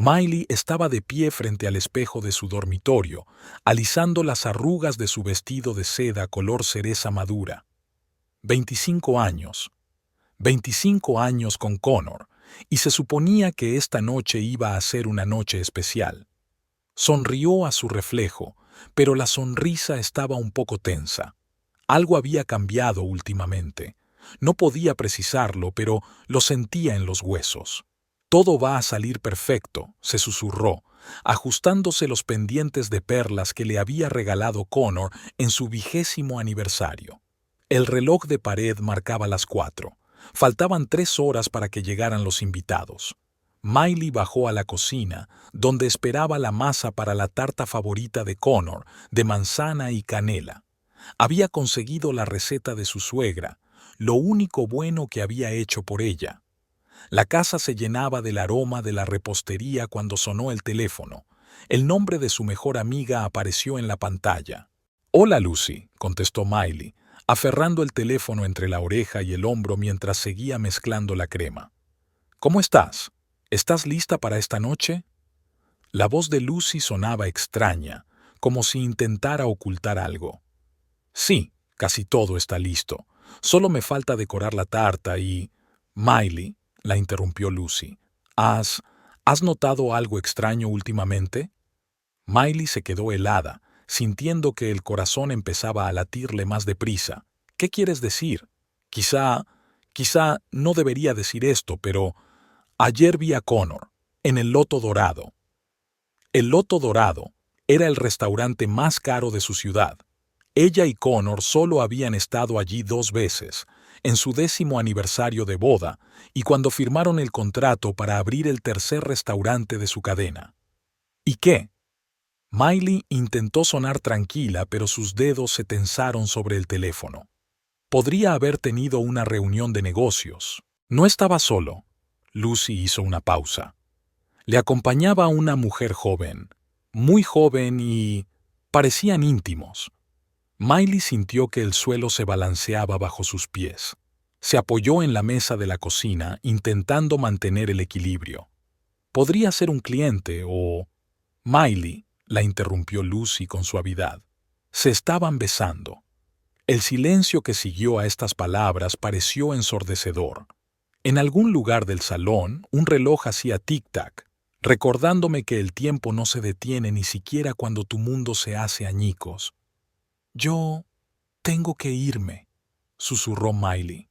Miley estaba de pie frente al espejo de su dormitorio, alisando las arrugas de su vestido de seda color cereza madura. 25 años. 25 años con Connor, y se suponía que esta noche iba a ser una noche especial. Sonrió a su reflejo, pero la sonrisa estaba un poco tensa. Algo había cambiado últimamente. No podía precisarlo, pero lo sentía en los huesos. Todo va a salir perfecto, se susurró, ajustándose los pendientes de perlas que le había regalado Connor en su 20º aniversario. El reloj de pared marcaba las 4. Faltaban 3 horas para que llegaran los invitados. Miley bajó a la cocina, donde esperaba la masa para la tarta favorita de Connor, de manzana y canela. Había conseguido la receta de su suegra, lo único bueno que había hecho por ella. La casa se llenaba del aroma de la repostería cuando sonó el teléfono. El nombre de su mejor amiga apareció en la pantalla. «Hola, Lucy», contestó Miley, aferrando el teléfono entre la oreja y el hombro mientras seguía mezclando la crema. «¿Cómo estás? ¿Estás lista para esta noche?» La voz de Lucy sonaba extraña, como si intentara ocultar algo. «Sí, casi todo está listo. Solo me falta decorar la tarta y...» «Miley», la interrumpió Lucy, ¿has notado algo extraño últimamente?» Miley se quedó helada, sintiendo que el corazón empezaba a latirle más deprisa. «¿Qué quieres decir? Quizá no debería decir esto, pero ayer vi a Connor, en el Loto Dorado». El Loto Dorado era el restaurante más caro de su ciudad. Ella y Connor solo habían estado allí 2 veces, en su 10º aniversario de boda y cuando firmaron el contrato para abrir el tercer restaurante de su cadena. ¿Y qué? Miley intentó sonar tranquila, pero sus dedos se tensaron sobre el teléfono. Podría haber tenido una reunión de negocios. No estaba solo. Lucy hizo una pausa. Le acompañaba una mujer joven, muy joven y... parecían íntimos. Miley sintió que el suelo se balanceaba bajo sus pies. Se apoyó en la mesa de la cocina, intentando mantener el equilibrio. Podría ser un cliente o... Miley, la interrumpió Lucy con suavidad. Se estaban besando. El silencio que siguió a estas palabras pareció ensordecedor. En algún lugar del salón, un reloj hacía tic-tac, recordándome que el tiempo no se detiene ni siquiera cuando tu mundo se hace añicos. «Yo tengo que irme», susurró Miley.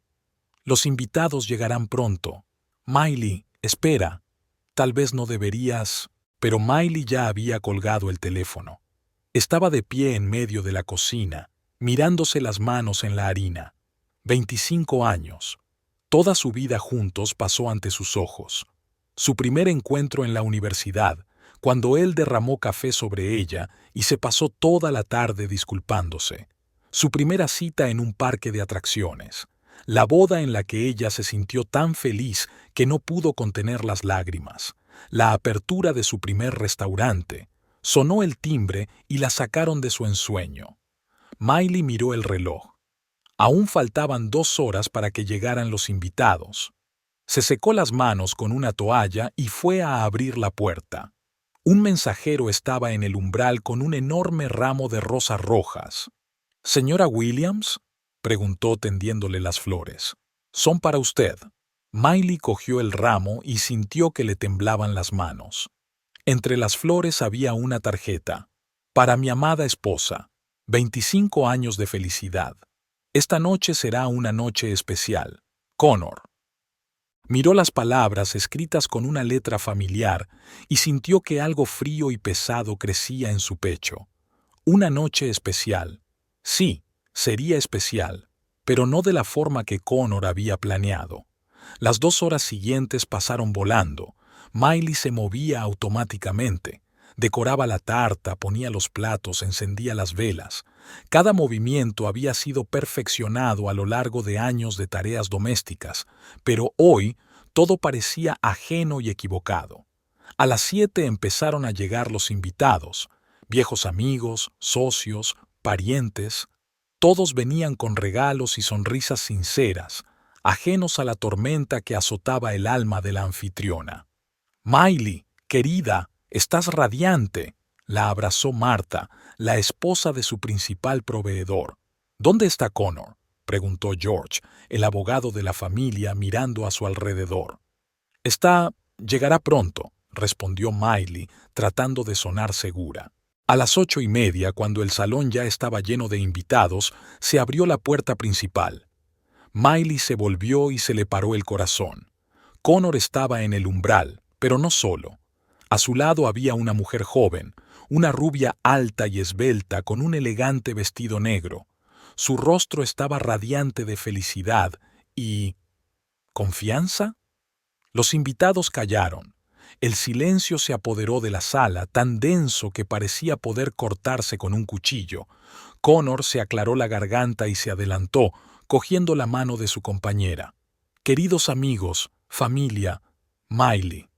«Los invitados llegarán pronto. Miley, espera. Tal vez no deberías...» Pero Miley ya había colgado el teléfono. Estaba de pie en medio de la cocina, mirándose las manos en la harina. 25 años. Toda su vida juntos pasó ante sus ojos. Su primer encuentro en la universidad, cuando él derramó café sobre ella y se pasó toda la tarde disculpándose. Su primera cita en un parque de atracciones. La boda en la que ella se sintió tan feliz que no pudo contener las lágrimas. La apertura de su primer restaurante. Sonó el timbre y la sacaron de su ensueño. Miley miró el reloj. Aún faltaban 2 horas para que llegaran los invitados. Se secó las manos con una toalla y fue a abrir la puerta. Un mensajero estaba en el umbral con un enorme ramo de rosas rojas. «¿Señora Williams?», preguntó tendiéndole las flores. «Son para usted». Miley cogió el ramo y sintió que le temblaban las manos. Entre las flores había una tarjeta. «Para mi amada esposa. 25 años de felicidad. Esta noche será una noche especial. Connor». Miró las palabras escritas con una letra familiar y sintió que algo frío y pesado crecía en su pecho. Una noche especial. Sí, sería especial, pero no de la forma que Connor había planeado. Las 2 horas siguientes pasaron volando. Miley se movía automáticamente. Decoraba la tarta, ponía los platos, encendía las velas. Cada movimiento había sido perfeccionado a lo largo de años de tareas domésticas, pero hoy todo parecía ajeno y equivocado. A las 7 empezaron a llegar los invitados, viejos amigos, socios, parientes. Todos venían con regalos y sonrisas sinceras, ajenos a la tormenta que azotaba el alma de la anfitriona. «Miley, Querida, estás radiante. La abrazó Marta, la esposa de su principal proveedor. ¿Dónde está Connor?, preguntó George, el abogado de la familia, mirando a su alrededor. Llegará pronto, respondió Miley, tratando de sonar segura. A las 8:30, cuando el salón ya estaba lleno de invitados, se abrió la puerta principal. Miley se volvió y se le paró el corazón. Connor estaba en el umbral, pero no solo. A su lado había una mujer joven, una rubia alta y esbelta con un elegante vestido negro. Su rostro estaba radiante de felicidad y... ¿confianza? Los invitados callaron. El silencio se apoderó de la sala, tan denso que parecía poder cortarse con un cuchillo. Connor se aclaró la garganta y se adelantó, cogiendo la mano de su compañera. Queridos amigos, familia, Miley,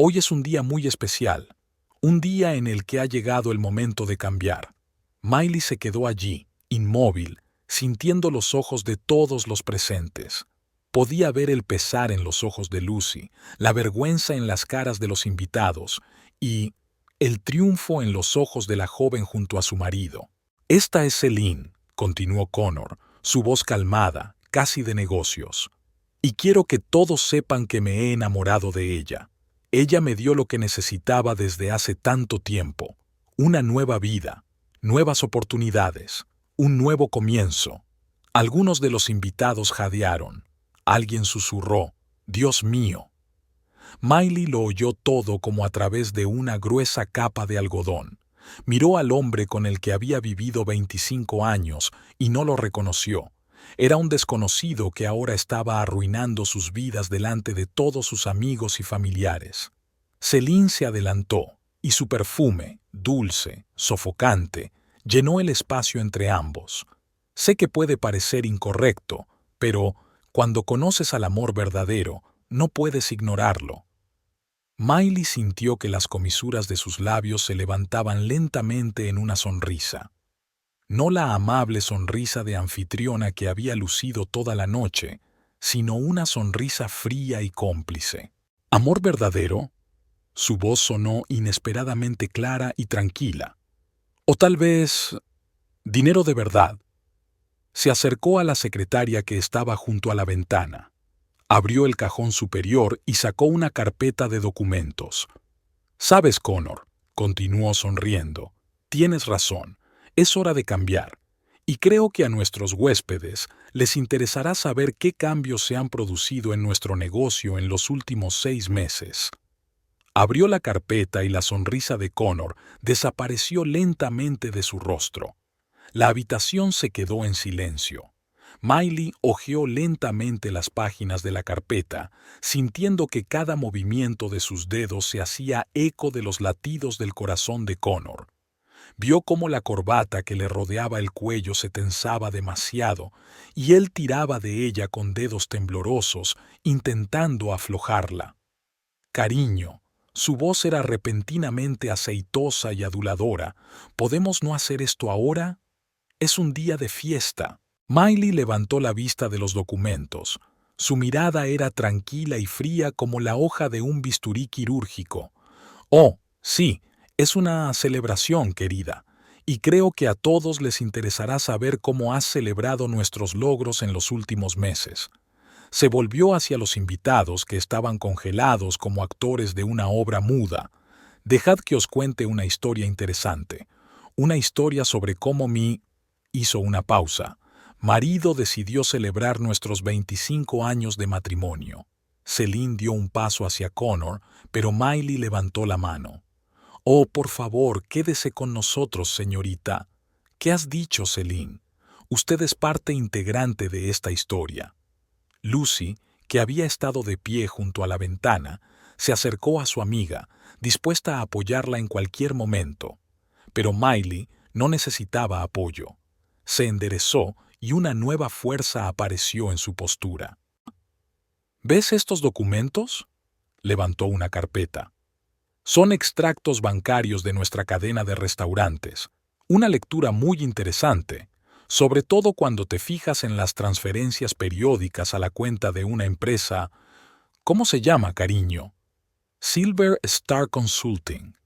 hoy es un día muy especial, un día en el que ha llegado el momento de cambiar. Miley se quedó allí, inmóvil, sintiendo los ojos de todos los presentes. Podía ver el pesar en los ojos de Lucy, la vergüenza en las caras de los invitados y el triunfo en los ojos de la joven junto a su marido. Esta es Celine, continuó Connor, su voz calmada, casi de negocios. Y quiero que todos sepan que me he enamorado de ella. Ella me dio lo que necesitaba desde hace tanto tiempo. Una nueva vida, nuevas oportunidades, un nuevo comienzo. Algunos de los invitados jadearon. Alguien susurró, «Dios mío». Miley lo oyó todo como a través de una gruesa capa de algodón. Miró al hombre con el que había vivido 25 años y no lo reconoció. Era un desconocido que ahora estaba arruinando sus vidas delante de todos sus amigos y familiares. Celine se adelantó, y su perfume, dulce, sofocante, llenó el espacio entre ambos. Sé que puede parecer incorrecto, pero cuando conoces al amor verdadero, no puedes ignorarlo. Miley sintió que las comisuras de sus labios se levantaban lentamente en una sonrisa. No la amable sonrisa de anfitriona que había lucido toda la noche, sino una sonrisa fría y cómplice. ¿Amor verdadero? Su voz sonó inesperadamente clara y tranquila. O tal vez... dinero de verdad. Se acercó a la secretaria que estaba junto a la ventana. Abrió el cajón superior y sacó una carpeta de documentos. «Sabes, Connor», continuó sonriendo, «tienes razón. Es hora de cambiar, y creo que a nuestros huéspedes les interesará saber qué cambios se han producido en nuestro negocio en los últimos 6 meses. Abrió la carpeta y la sonrisa de Connor desapareció lentamente de su rostro. La habitación se quedó en silencio. Miley hojeó lentamente las páginas de la carpeta, sintiendo que cada movimiento de sus dedos se hacía eco de los latidos del corazón de Connor. Vio cómo la corbata que le rodeaba el cuello se tensaba demasiado y él tiraba de ella con dedos temblorosos, intentando aflojarla. «Cariño», su voz era repentinamente aceitosa y aduladora, «¿podemos no hacer esto ahora? Es un día de fiesta». Miley levantó la vista de los documentos. Su mirada era tranquila y fría como la hoja de un bisturí quirúrgico. «Oh, sí. Es una celebración, querida, y creo que a todos les interesará saber cómo has celebrado nuestros logros en los últimos meses». Se volvió hacia los invitados que estaban congelados como actores de una obra muda. «Dejad que os cuente una historia interesante. Una historia sobre cómo hizo una pausa. Marido decidió celebrar nuestros 25 años de matrimonio». Celine dio un paso hacia Connor, pero Miley levantó la mano. «Oh, por favor, quédese con nosotros, señorita». «¿Qué has dicho, Celine? Usted es parte integrante de esta historia». Lucy, que había estado de pie junto a la ventana, se acercó a su amiga, dispuesta a apoyarla en cualquier momento. Pero Miley no necesitaba apoyo. Se enderezó y una nueva fuerza apareció en su postura. «¿Ves estos documentos?», levantó una carpeta. «Son extractos bancarios de nuestra cadena de restaurantes. Una lectura muy interesante, sobre todo cuando te fijas en las transferencias periódicas a la cuenta de una empresa. ¿Cómo se llama, cariño?». Silver Star Consulting.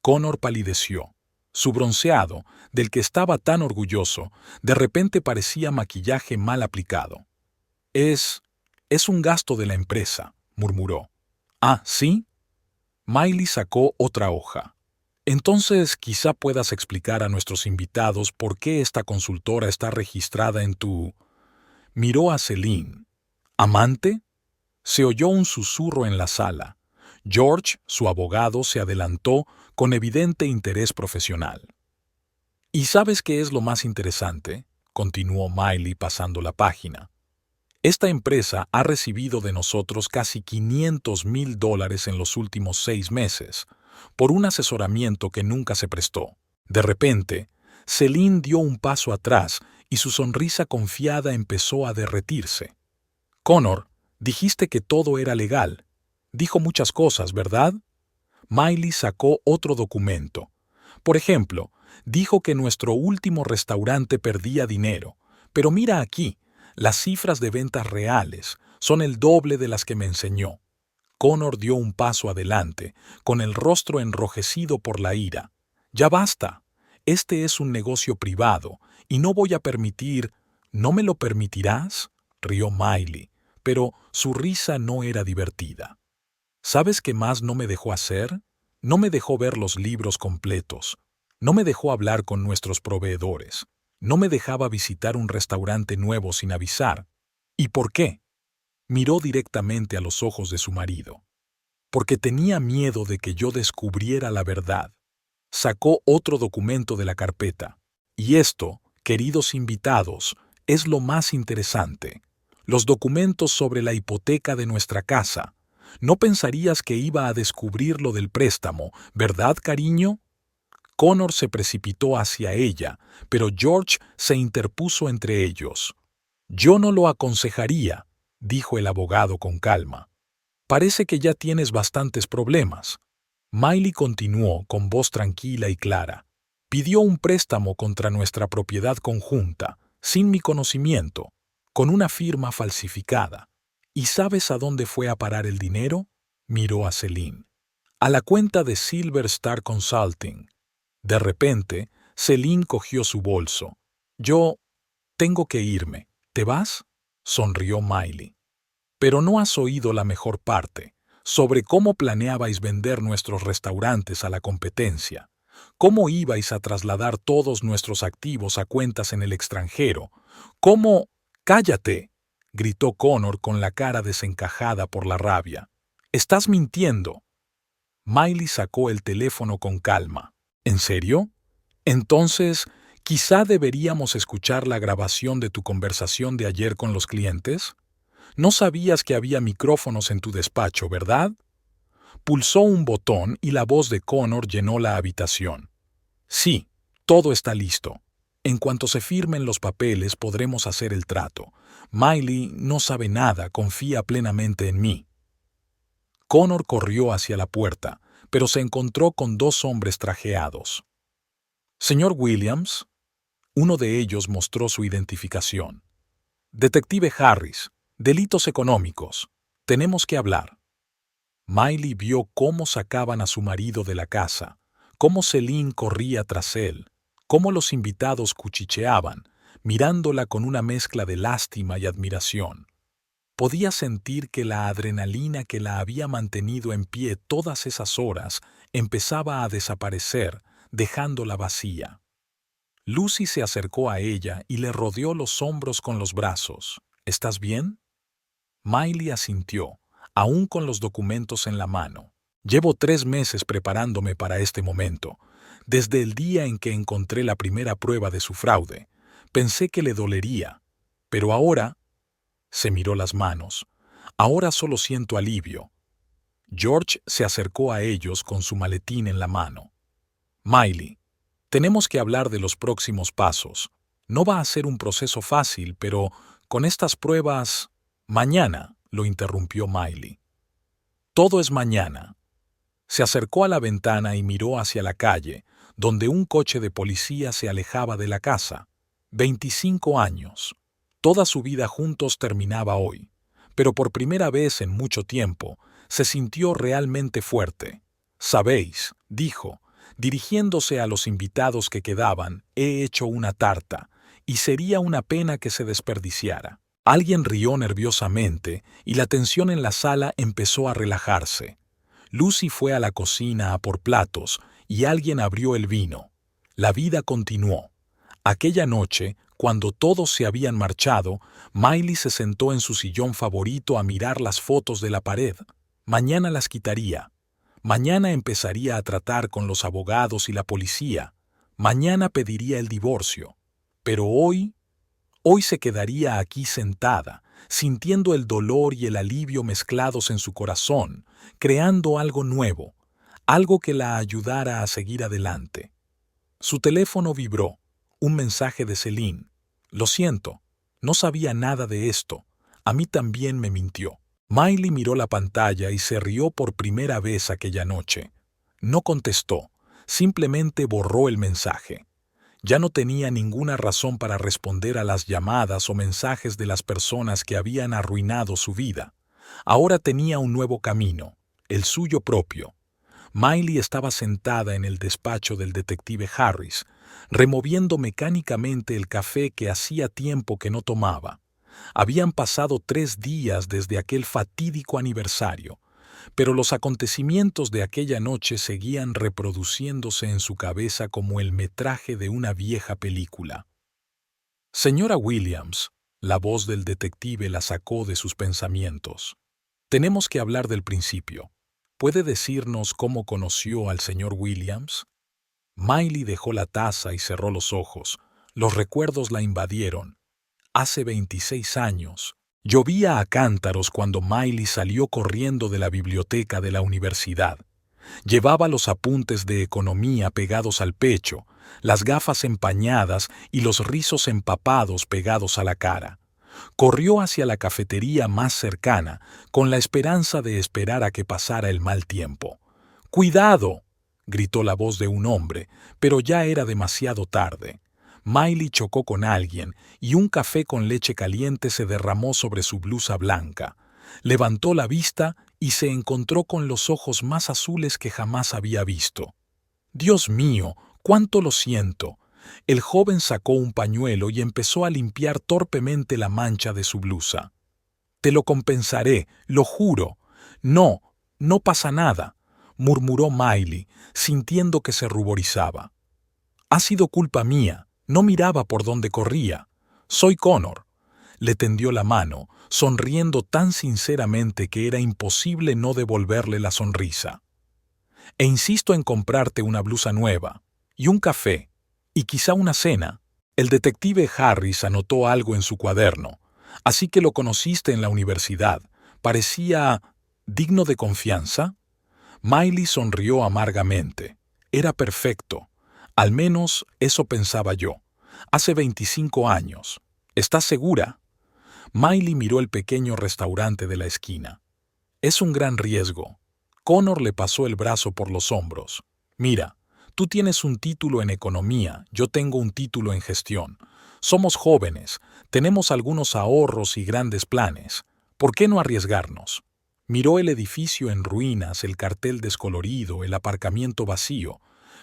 Connor palideció. Su bronceado, del que estaba tan orgulloso, de repente parecía maquillaje mal aplicado. Es un gasto de la empresa, murmuró. Ah, ¿sí? Miley sacó otra hoja. Entonces quizá puedas explicar a nuestros invitados por qué esta consultora está registrada en tu... Miró a Celine. ¿Amante? Se oyó un susurro en la sala. George, su abogado, se adelantó con evidente interés profesional. ¿Y sabes qué es lo más interesante?, continuó Miley pasando la página. Esta empresa ha recibido de nosotros casi $500,000 en los últimos 6 meses, por un asesoramiento que nunca se prestó. De repente, Celine dio un paso atrás y su sonrisa confiada empezó a derretirse. Connor, dijiste que todo era legal. Dijo muchas cosas, ¿verdad? Miley sacó otro documento. Por ejemplo, dijo que nuestro último restaurante perdía dinero. Pero mira aquí, las cifras de ventas reales son el doble de las que me enseñó. Connor dio un paso adelante, con el rostro enrojecido por la ira. Ya basta. Este es un negocio privado, y no voy a permitir... ¿No me lo permitirás?, rió Miley, pero su risa no era divertida. ¿Sabes qué más no me dejó hacer? No me dejó ver los libros completos. No me dejó hablar con nuestros proveedores. No me dejaba visitar un restaurante nuevo sin avisar. ¿Y por qué? Miró directamente a los ojos de su marido. Porque tenía miedo de que yo descubriera la verdad. Sacó otro documento de la carpeta. Y esto, queridos invitados, es lo más interesante. Los documentos sobre la hipoteca de nuestra casa. No pensarías que iba a descubrir lo del préstamo, ¿verdad, cariño? Connor se precipitó hacia ella, pero George se interpuso entre ellos. Yo no lo aconsejaría, dijo el abogado con calma. Parece que ya tienes bastantes problemas. Miley continuó con voz tranquila y clara. Pidió un préstamo contra nuestra propiedad conjunta, sin mi conocimiento, con una firma falsificada. ¿Y sabes a dónde fue a parar el dinero? Miró a Celine. A la cuenta de Silver Star Consulting. De repente, Celine cogió su bolso. Yo tengo que irme. ¿Te vas? Sonrió Miley. Pero no has oído la mejor parte, sobre cómo planeabais vender nuestros restaurantes a la competencia. ¿Cómo ibais a trasladar todos nuestros activos a cuentas en el extranjero? ¿Cómo? ¡Cállate!, gritó Connor con la cara desencajada por la rabia. «¡Estás mintiendo!». Miley sacó el teléfono con calma. ¿En serio? Entonces, quizá deberíamos escuchar la grabación de tu conversación de ayer con los clientes. No sabías que había micrófonos en tu despacho, ¿verdad? Pulsó un botón y la voz de Connor llenó la habitación. Sí, todo está listo. En cuanto se firmen los papeles podremos hacer el trato. Miley no sabe nada, confía plenamente en mí. Connor corrió hacia la puerta, pero se encontró con 2 hombres trajeados. «Señor Williams». Uno de ellos mostró su identificación. «Detective Harris, delitos económicos. Tenemos que hablar». Miley vio cómo sacaban a su marido de la casa, cómo Celine corría tras él, cómo los invitados cuchicheaban, mirándola con una mezcla de lástima y admiración. Podía sentir que la adrenalina que la había mantenido en pie todas esas horas empezaba a desaparecer, dejándola vacía. Lucy se acercó a ella y le rodeó los hombros con los brazos. «¿Estás bien?». Miley asintió, aún con los documentos en la mano. «Llevo 3 meses preparándome para este momento. Desde el día en que encontré la primera prueba de su fraude. Pensé que le dolería. Pero ahora...». Se miró las manos. «Ahora solo siento alivio». George se acercó a ellos con su maletín en la mano. «Miley, tenemos que hablar de los próximos pasos. No va a ser un proceso fácil, pero con estas pruebas...». «Mañana», lo interrumpió Miley. «Todo es mañana». Se acercó a la ventana y miró hacia la calle, donde un coche de policía se alejaba de la casa. 25 años. Toda su vida juntos terminaba hoy. Pero por primera vez en mucho tiempo, Se sintió realmente fuerte. «Sabéis», dijo, dirigiéndose a los invitados que quedaban, «he hecho una tarta, y sería una pena que se desperdiciara». Alguien rió nerviosamente y la tensión en la sala empezó a relajarse. Lucy fue a la cocina a por platos y alguien abrió el vino. La vida continuó. Aquella noche, cuando todos se habían marchado, Miley se sentó en su sillón favorito a mirar las fotos de la pared. Mañana las quitaría. Mañana empezaría a tratar con los abogados y la policía. Mañana pediría el divorcio. Pero hoy se quedaría aquí sentada, sintiendo el dolor y el alivio mezclados en su corazón, creando algo nuevo, algo que la ayudara a seguir adelante. Su teléfono vibró. Un mensaje de Celine. «Lo siento, no sabía nada de esto. A mí también me mintió». Miley miró la pantalla y se rió por primera vez aquella noche. No contestó, simplemente borró el mensaje. Ya no tenía ninguna razón para responder a las llamadas o mensajes de las personas que habían arruinado su vida. Ahora tenía un nuevo camino, el suyo propio. Miley estaba sentada en el despacho del detective Harris, removiendo mecánicamente el café que hacía tiempo que no tomaba. Habían pasado 3 días desde aquel fatídico aniversario, pero los acontecimientos de aquella noche seguían reproduciéndose en su cabeza como el metraje de una vieja película. «Señora Williams», la voz del detective la sacó de sus pensamientos. «Tenemos que hablar del principio. ¿Puede decirnos cómo conoció al señor Williams?» Miley dejó la taza y cerró los ojos. Los recuerdos la invadieron. Hace 26 años. Llovía a cántaros cuando Miley salió corriendo de la biblioteca de la universidad. Llevaba los apuntes de economía pegados al pecho, las gafas empañadas y los rizos empapados pegados a la cara. Corrió hacia la cafetería más cercana, con la esperanza de esperar a que pasara el mal tiempo. «¡Cuidado!», gritó la voz de un hombre, pero ya era demasiado tarde. Miley chocó con alguien y un café con leche caliente se derramó sobre su blusa blanca. Levantó la vista y se encontró con los ojos más azules que jamás había visto. «Dios mío, cuánto lo siento». El joven sacó un pañuelo y empezó a limpiar torpemente la mancha de su blusa. «Te lo compensaré, lo juro». «No, no pasa nada», murmuró Miley, sintiendo que se ruborizaba. «Ha sido culpa mía, no miraba por dónde corría. Soy Connor». Le tendió la mano, sonriendo tan sinceramente que era imposible no devolverle la sonrisa. «E insisto en comprarte una blusa nueva, y un café, y quizá una cena». El detective Harris anotó algo en su cuaderno. «Así que lo conociste en la universidad. Parecía digno de confianza». Miley sonrió amargamente. Era perfecto. Al menos eso pensaba yo. Hace 25 años. ¿Estás segura? Miley miró el pequeño restaurante de la esquina. «Es un gran riesgo». Connor le pasó el brazo por los hombros. «Mira, tú tienes un título en economía, yo tengo un título en gestión. Somos jóvenes, tenemos algunos ahorros y grandes planes. ¿Por qué no arriesgarnos?» Miró el edificio en ruinas, el cartel descolorido, el aparcamiento vacío.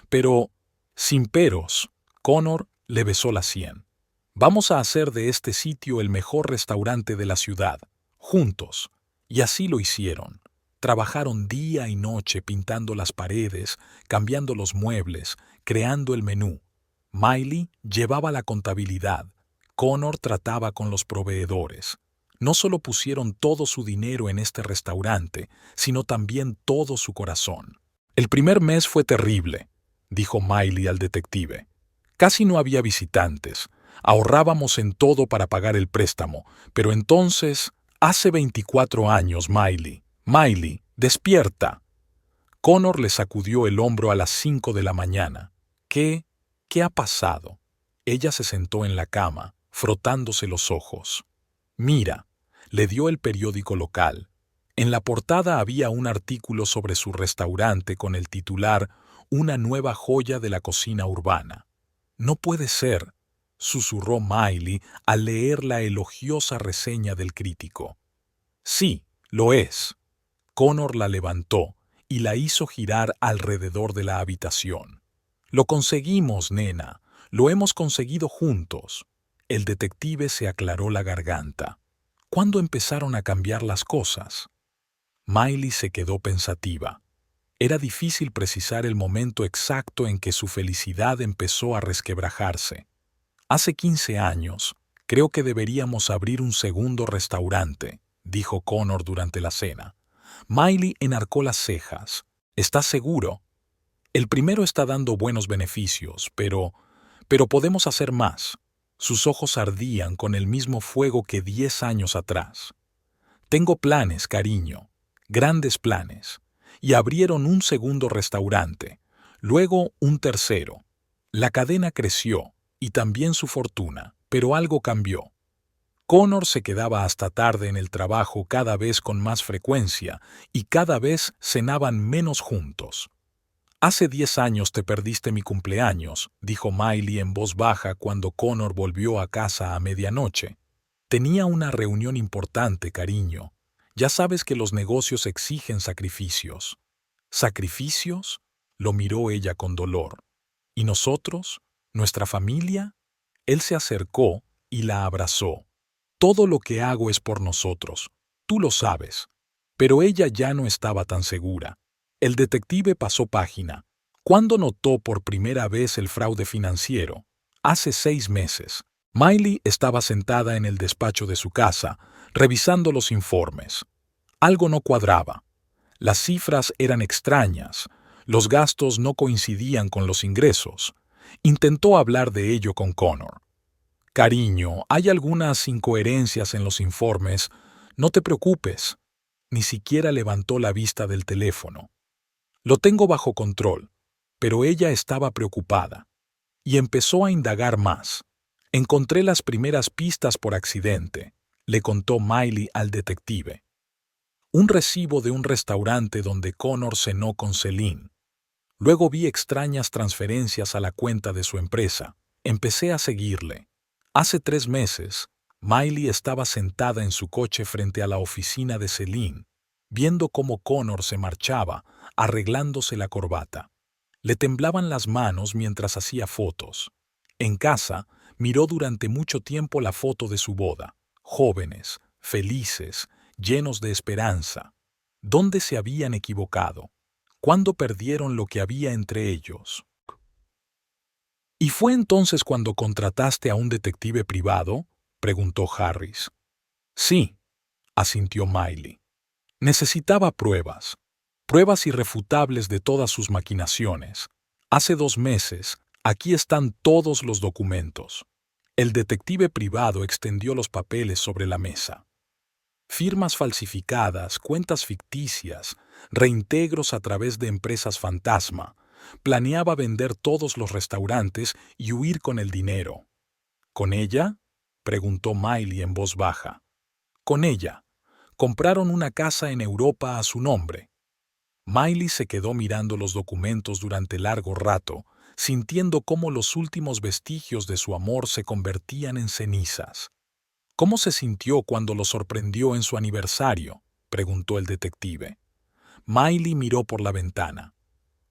Pero, sin peros, Connor le besó la sien. «Vamos a hacer de este sitio el mejor restaurante de la ciudad, juntos». Y así lo hicieron. Trabajaron día y noche pintando las paredes, cambiando los muebles, creando el menú. Miley llevaba la contabilidad. Connor trataba con los proveedores. No solo pusieron todo su dinero en este restaurante, sino también todo su corazón. «El primer mes fue terrible», dijo Miley al detective. «Casi no había visitantes. Ahorrábamos en todo para pagar el préstamo. Pero entonces, hace 24 años, Miley. Miley, despierta». Connor le sacudió el hombro a las 5 de la mañana. ¿Qué ha pasado? Ella se sentó en la cama, frotándose los ojos. «Mira», le dio el periódico local. En la portada había un artículo sobre su restaurante con el titular «Una nueva joya de la cocina urbana». «No puede ser», susurró Miley al leer la elogiosa reseña del crítico. «Sí, lo es». Connor la levantó y la hizo girar alrededor de la habitación. «Lo conseguimos, nena. Lo hemos conseguido juntos». El detective se aclaró la garganta. ¿Cuándo empezaron a cambiar las cosas? Miley se quedó pensativa. Era difícil precisar el momento exacto en que su felicidad empezó a resquebrajarse. «Hace 15 años, creo que deberíamos abrir un segundo restaurante», dijo Connor durante la cena. Miley enarcó las cejas. «¿Estás seguro? El primero está dando buenos beneficios, pero podemos hacer más». Sus ojos ardían con el mismo fuego que 10 años atrás. «Tengo planes, cariño, grandes planes». Y abrieron un segundo restaurante, luego un tercero. La cadena creció, y también su fortuna, pero algo cambió. Connor se quedaba hasta tarde en el trabajo cada vez con más frecuencia y cada vez cenaban menos juntos. «Hace 10 años te perdiste mi cumpleaños», dijo Miley en voz baja cuando Connor volvió a casa a medianoche. «Tenía una reunión importante, cariño. Ya sabes que los negocios exigen sacrificios». «¿Sacrificios?», lo miró ella con dolor. «¿Y nosotros? ¿Nuestra familia?». Él se acercó y la abrazó. «Todo lo que hago es por nosotros, tú lo sabes». Pero ella ya no estaba tan segura. El detective pasó página. ¿Cuándo notó por primera vez el fraude financiero? Hace 6 meses. Miley estaba sentada en el despacho de su casa, revisando los informes. Algo no cuadraba. Las cifras eran extrañas. Los gastos no coincidían con los ingresos. Intentó hablar de ello con Connor. «Cariño, hay algunas incoherencias en los informes. No te preocupes». Ni siquiera levantó la vista del teléfono. «Lo tengo bajo control». Pero ella estaba preocupada. Y empezó a indagar más. «Encontré las primeras pistas por accidente», le contó Miley al detective. «Un recibo de un restaurante donde Connor cenó con Celine. Luego vi extrañas transferencias a la cuenta de su empresa. Empecé a seguirle. Hace 3 meses, Miley estaba sentada en su coche frente a la oficina de Celine, viendo cómo Connor se marchaba, arreglándose la corbata. Le temblaban las manos mientras hacía fotos. En casa, miró durante mucho tiempo la foto de su boda. Jóvenes, felices, llenos de esperanza. ¿Dónde se habían equivocado? ¿Cuándo perdieron lo que había entre ellos? «¿Y fue entonces cuando contrataste a un detective privado?», preguntó Harris. «Sí», asintió Miley. «Necesitaba pruebas. Pruebas irrefutables de todas sus maquinaciones. Hace 2 meses, aquí están todos los documentos». El detective privado extendió los papeles sobre la mesa. Firmas falsificadas, cuentas ficticias, reintegros a través de empresas fantasma. Planeaba vender todos los restaurantes y huir con el dinero. «¿Con ella?», preguntó Miley en voz baja. «Con ella. Compraron una casa en Europa a su nombre». Miley se quedó mirando los documentos durante largo rato, sintiendo cómo los últimos vestigios de su amor se convertían en cenizas. «¿Cómo se sintió cuando lo sorprendió en su aniversario?», preguntó el detective. Miley miró por la ventana.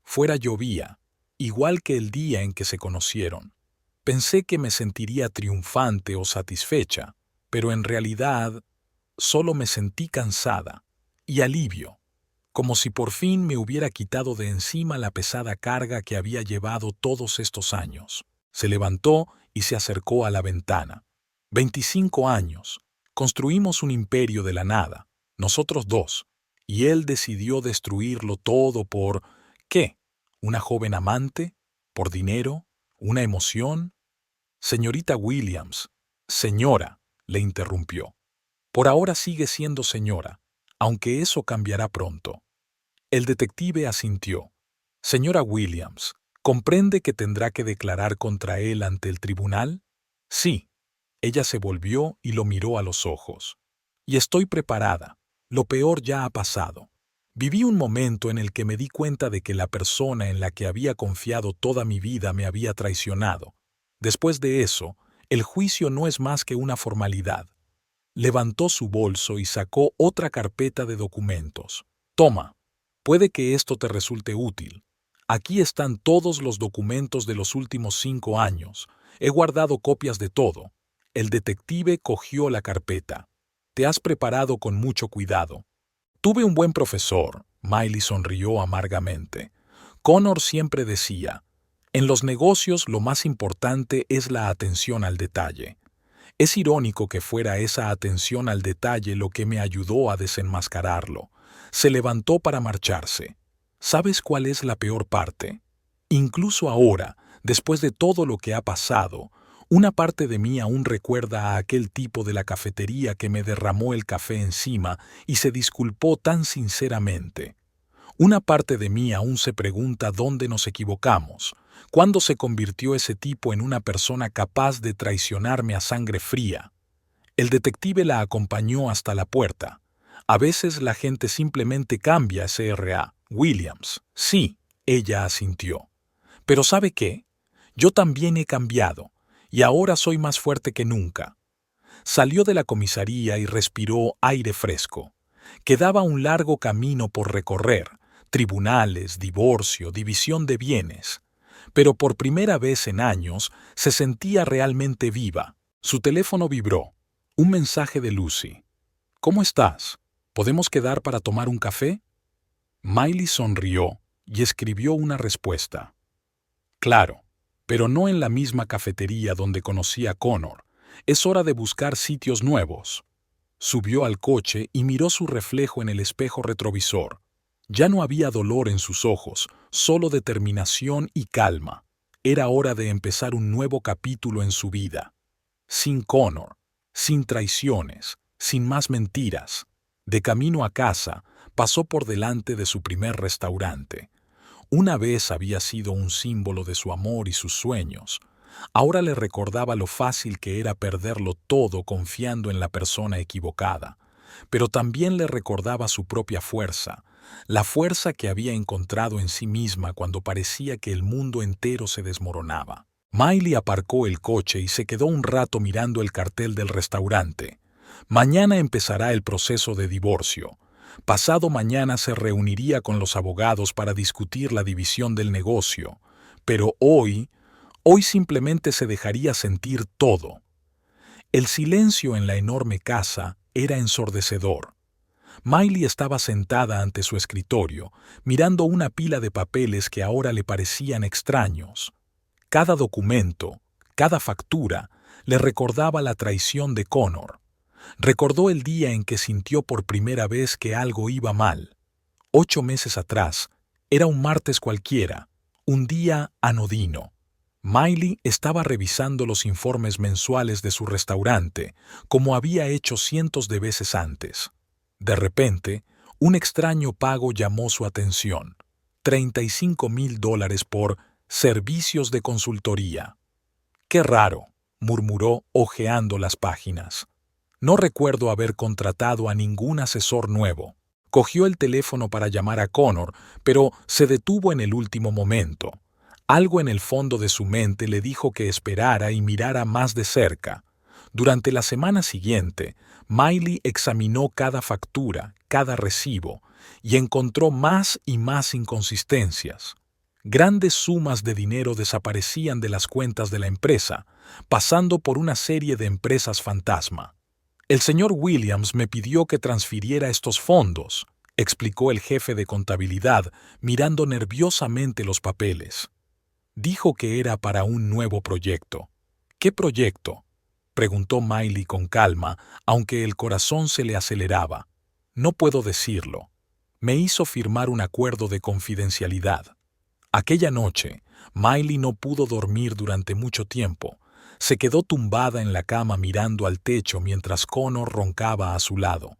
Fuera llovía, igual que el día en que se conocieron. «Pensé que me sentiría triunfante o satisfecha, pero en realidad solo me sentí cansada y alivio, como si por fin me hubiera quitado de encima la pesada carga que había llevado todos estos años». Se levantó y se acercó a la ventana. «25 años. Construimos un imperio de la nada, nosotros dos, y él decidió destruirlo todo por... ¿qué? ¿Una joven amante? ¿Por dinero? ¿Una emoción?». «Señorita Williams». «Señora», le interrumpió. «Por ahora sigue siendo señora, aunque eso cambiará pronto». El detective asintió. «Señora Williams, ¿comprende que tendrá que declarar contra él ante el tribunal?». «Sí». Ella se volvió y lo miró a los ojos. «Y estoy preparada. Lo peor ya ha pasado. Viví un momento en el que me di cuenta de que la persona en la que había confiado toda mi vida me había traicionado. Después de eso, el juicio no es más que una formalidad». Levantó su bolso y sacó otra carpeta de documentos. Toma, puede que esto te resulte útil. Aquí están todos los documentos de los últimos 5 años. He guardado copias de todo. El detective cogió la carpeta. Te has preparado con mucho cuidado. Tuve un buen profesor, Miley sonrió amargamente. Connor siempre decía, en los negocios lo más importante es la atención al detalle. Es irónico que fuera esa atención al detalle lo que me ayudó a desenmascararlo. Se levantó para marcharse. ¿Sabes cuál es la peor parte? Incluso ahora, después de todo lo que ha pasado, una parte de mí aún recuerda a aquel tipo de la cafetería que me derramó el café encima y se disculpó tan sinceramente. Una parte de mí aún se pregunta dónde nos equivocamos, cuándo se convirtió ese tipo en una persona capaz de traicionarme a sangre fría. El detective la acompañó hasta la puerta. A veces la gente simplemente cambia, Sra. Williams. Sí, ella asintió. Pero ¿sabe qué? Yo también he cambiado, y ahora soy más fuerte que nunca. Salió de la comisaría y respiró aire fresco. Quedaba un largo camino por recorrer, tribunales, divorcio, división de bienes. Pero por primera vez en años se sentía realmente viva. Su teléfono vibró. Un mensaje de Lucy. ¿Cómo estás? ¿Podemos quedar para tomar un café? Miley sonrió y escribió una respuesta. Claro, pero no en la misma cafetería donde conocí a Connor. Es hora de buscar sitios nuevos. Subió al coche y miró su reflejo en el espejo retrovisor. Ya no había dolor en sus ojos, solo determinación y calma. Era hora de empezar un nuevo capítulo en su vida. Sin Connor, sin traiciones, sin más mentiras. De camino a casa, pasó por delante de su primer restaurante. Una vez había sido un símbolo de su amor y sus sueños. Ahora le recordaba lo fácil que era perderlo todo confiando en la persona equivocada. Pero también le recordaba su propia fuerza, la fuerza que había encontrado en sí misma cuando parecía que el mundo entero se desmoronaba. Miley aparcó el coche y se quedó un rato mirando el cartel del restaurante. Mañana empezará el proceso de divorcio. Pasado mañana se reuniría con los abogados para discutir la división del negocio. Pero hoy simplemente se dejaría sentir todo. El silencio en la enorme casa era ensordecedor. Miley estaba sentada ante su escritorio, mirando una pila de papeles que ahora le parecían extraños. Cada documento, cada factura, le recordaba la traición de Connor. Recordó el día en que sintió por primera vez que algo iba mal. 8 meses atrás, era un martes cualquiera, un día anodino. Miley estaba revisando los informes mensuales de su restaurante, como había hecho cientos de veces antes. De repente, un extraño pago llamó su atención. $35,000 por servicios de consultoría. «Qué raro», murmuró hojeando las páginas. «No recuerdo haber contratado a ningún asesor nuevo». Cogió el teléfono para llamar a Connor, pero se detuvo en el último momento. Algo en el fondo de su mente le dijo que esperara y mirara más de cerca. Durante la semana siguiente, Miley examinó cada factura, cada recibo, y encontró más y más inconsistencias. Grandes sumas de dinero desaparecían de las cuentas de la empresa, pasando por una serie de empresas fantasma. «El señor Williams me pidió que transfiriera estos fondos», explicó el jefe de contabilidad, mirando nerviosamente los papeles. Dijo que era para un nuevo proyecto. «¿Qué proyecto?», preguntó Miley con calma, aunque el corazón se le aceleraba. «No puedo decirlo. Me hizo firmar un acuerdo de confidencialidad». Aquella noche, Miley no pudo dormir durante mucho tiempo. Se quedó tumbada en la cama mirando al techo mientras Connor roncaba a su lado.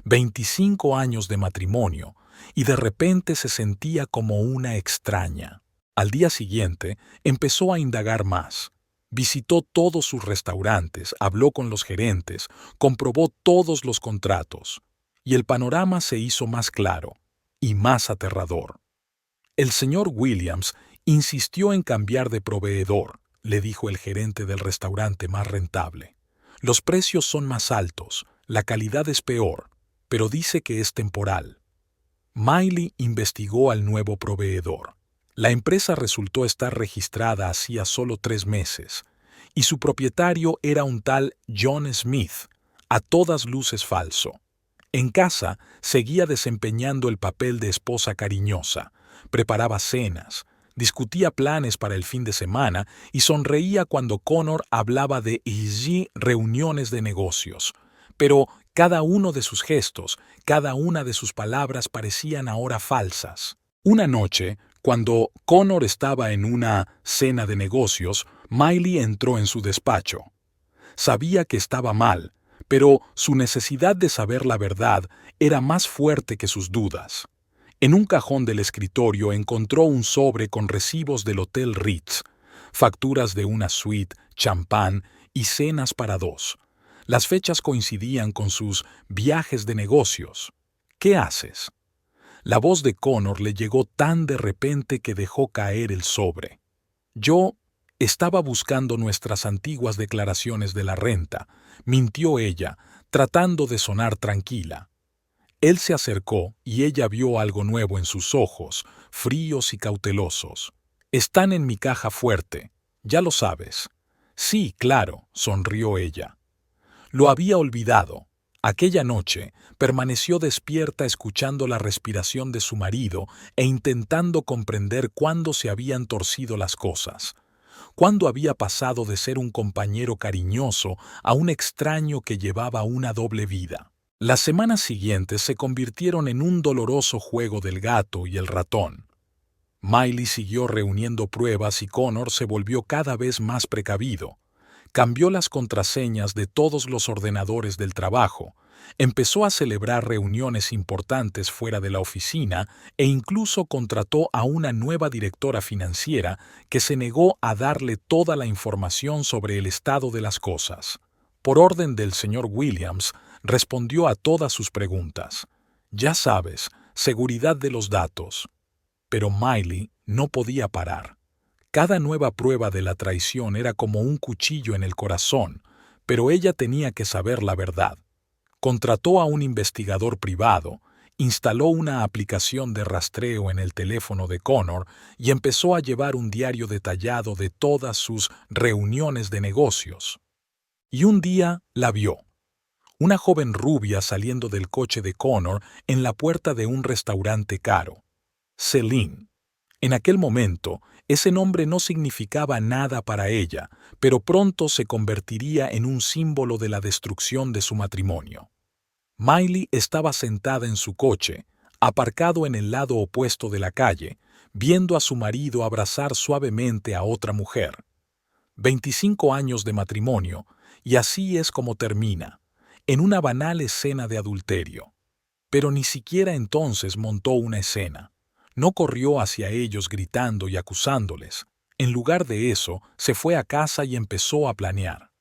25 años de matrimonio, y de repente se sentía como una extraña. Al día siguiente, empezó a indagar más. Visitó todos sus restaurantes, habló con los gerentes, comprobó todos los contratos. Y el panorama se hizo más claro y más aterrador. «El señor Williams insistió en cambiar de proveedor», le dijo el gerente del restaurante más rentable. «Los precios son más altos, la calidad es peor, pero dice que es temporal». Miley investigó al nuevo proveedor. La empresa resultó estar registrada hacía solo 3 meses, y su propietario era un tal John Smith, a todas luces falso. En casa seguía desempeñando el papel de esposa cariñosa, preparaba cenas, discutía planes para el fin de semana y sonreía cuando Connor hablaba de reuniones de negocios. Pero cada uno de sus gestos, cada una de sus palabras parecían ahora falsas. Una noche, cuando Connor estaba en una cena de negocios, Miley entró en su despacho. Sabía que estaba mal, pero su necesidad de saber la verdad era más fuerte que sus dudas. En un cajón del escritorio encontró un sobre con recibos del Hotel Ritz, facturas de una suite, champán y cenas para 2. Las fechas coincidían con sus viajes de negocios. ¿Qué haces? La voz de Connor le llegó tan de repente que dejó caer el sobre. Yo estaba buscando nuestras antiguas declaraciones de la renta, mintió ella, tratando de sonar tranquila. Él se acercó y ella vio algo nuevo en sus ojos, fríos y cautelosos. Están en mi caja fuerte, ya lo sabes. Sí, claro, sonrió ella. Lo había olvidado. Aquella noche permaneció despierta escuchando la respiración de su marido e intentando comprender cuándo se habían torcido las cosas. Cuándo había pasado de ser un compañero cariñoso a un extraño que llevaba una doble vida. Las semanas siguientes se convirtieron en un doloroso juego del gato y el ratón. Miley siguió reuniendo pruebas y Connor se volvió cada vez más precavido. Cambió las contraseñas de todos los ordenadores del trabajo, empezó a celebrar reuniones importantes fuera de la oficina e incluso contrató a una nueva directora financiera que se negó a darle toda la información sobre el estado de las cosas. Por orden del señor Williams, respondió a todas sus preguntas. Ya sabes, seguridad de los datos. Pero Miley no podía parar. Cada nueva prueba de la traición era como un cuchillo en el corazón, pero ella tenía que saber la verdad. Contrató a un investigador privado, instaló una aplicación de rastreo en el teléfono de Connor y empezó a llevar un diario detallado de todas sus reuniones de negocios. Y un día la vio. Una joven rubia saliendo del coche de Connor en la puerta de un restaurante caro. Celine. En aquel momento, ese nombre no significaba nada para ella, pero pronto se convertiría en un símbolo de la destrucción de su matrimonio. Miley estaba sentada en su coche, aparcado en el lado opuesto de la calle, viendo a su marido abrazar suavemente a otra mujer. 25 años de matrimonio, y así es como termina, en una banal escena de adulterio. Pero ni siquiera entonces montó una escena. No corrió hacia ellos gritando y acusándoles. En lugar de eso, se fue a casa y empezó a planear.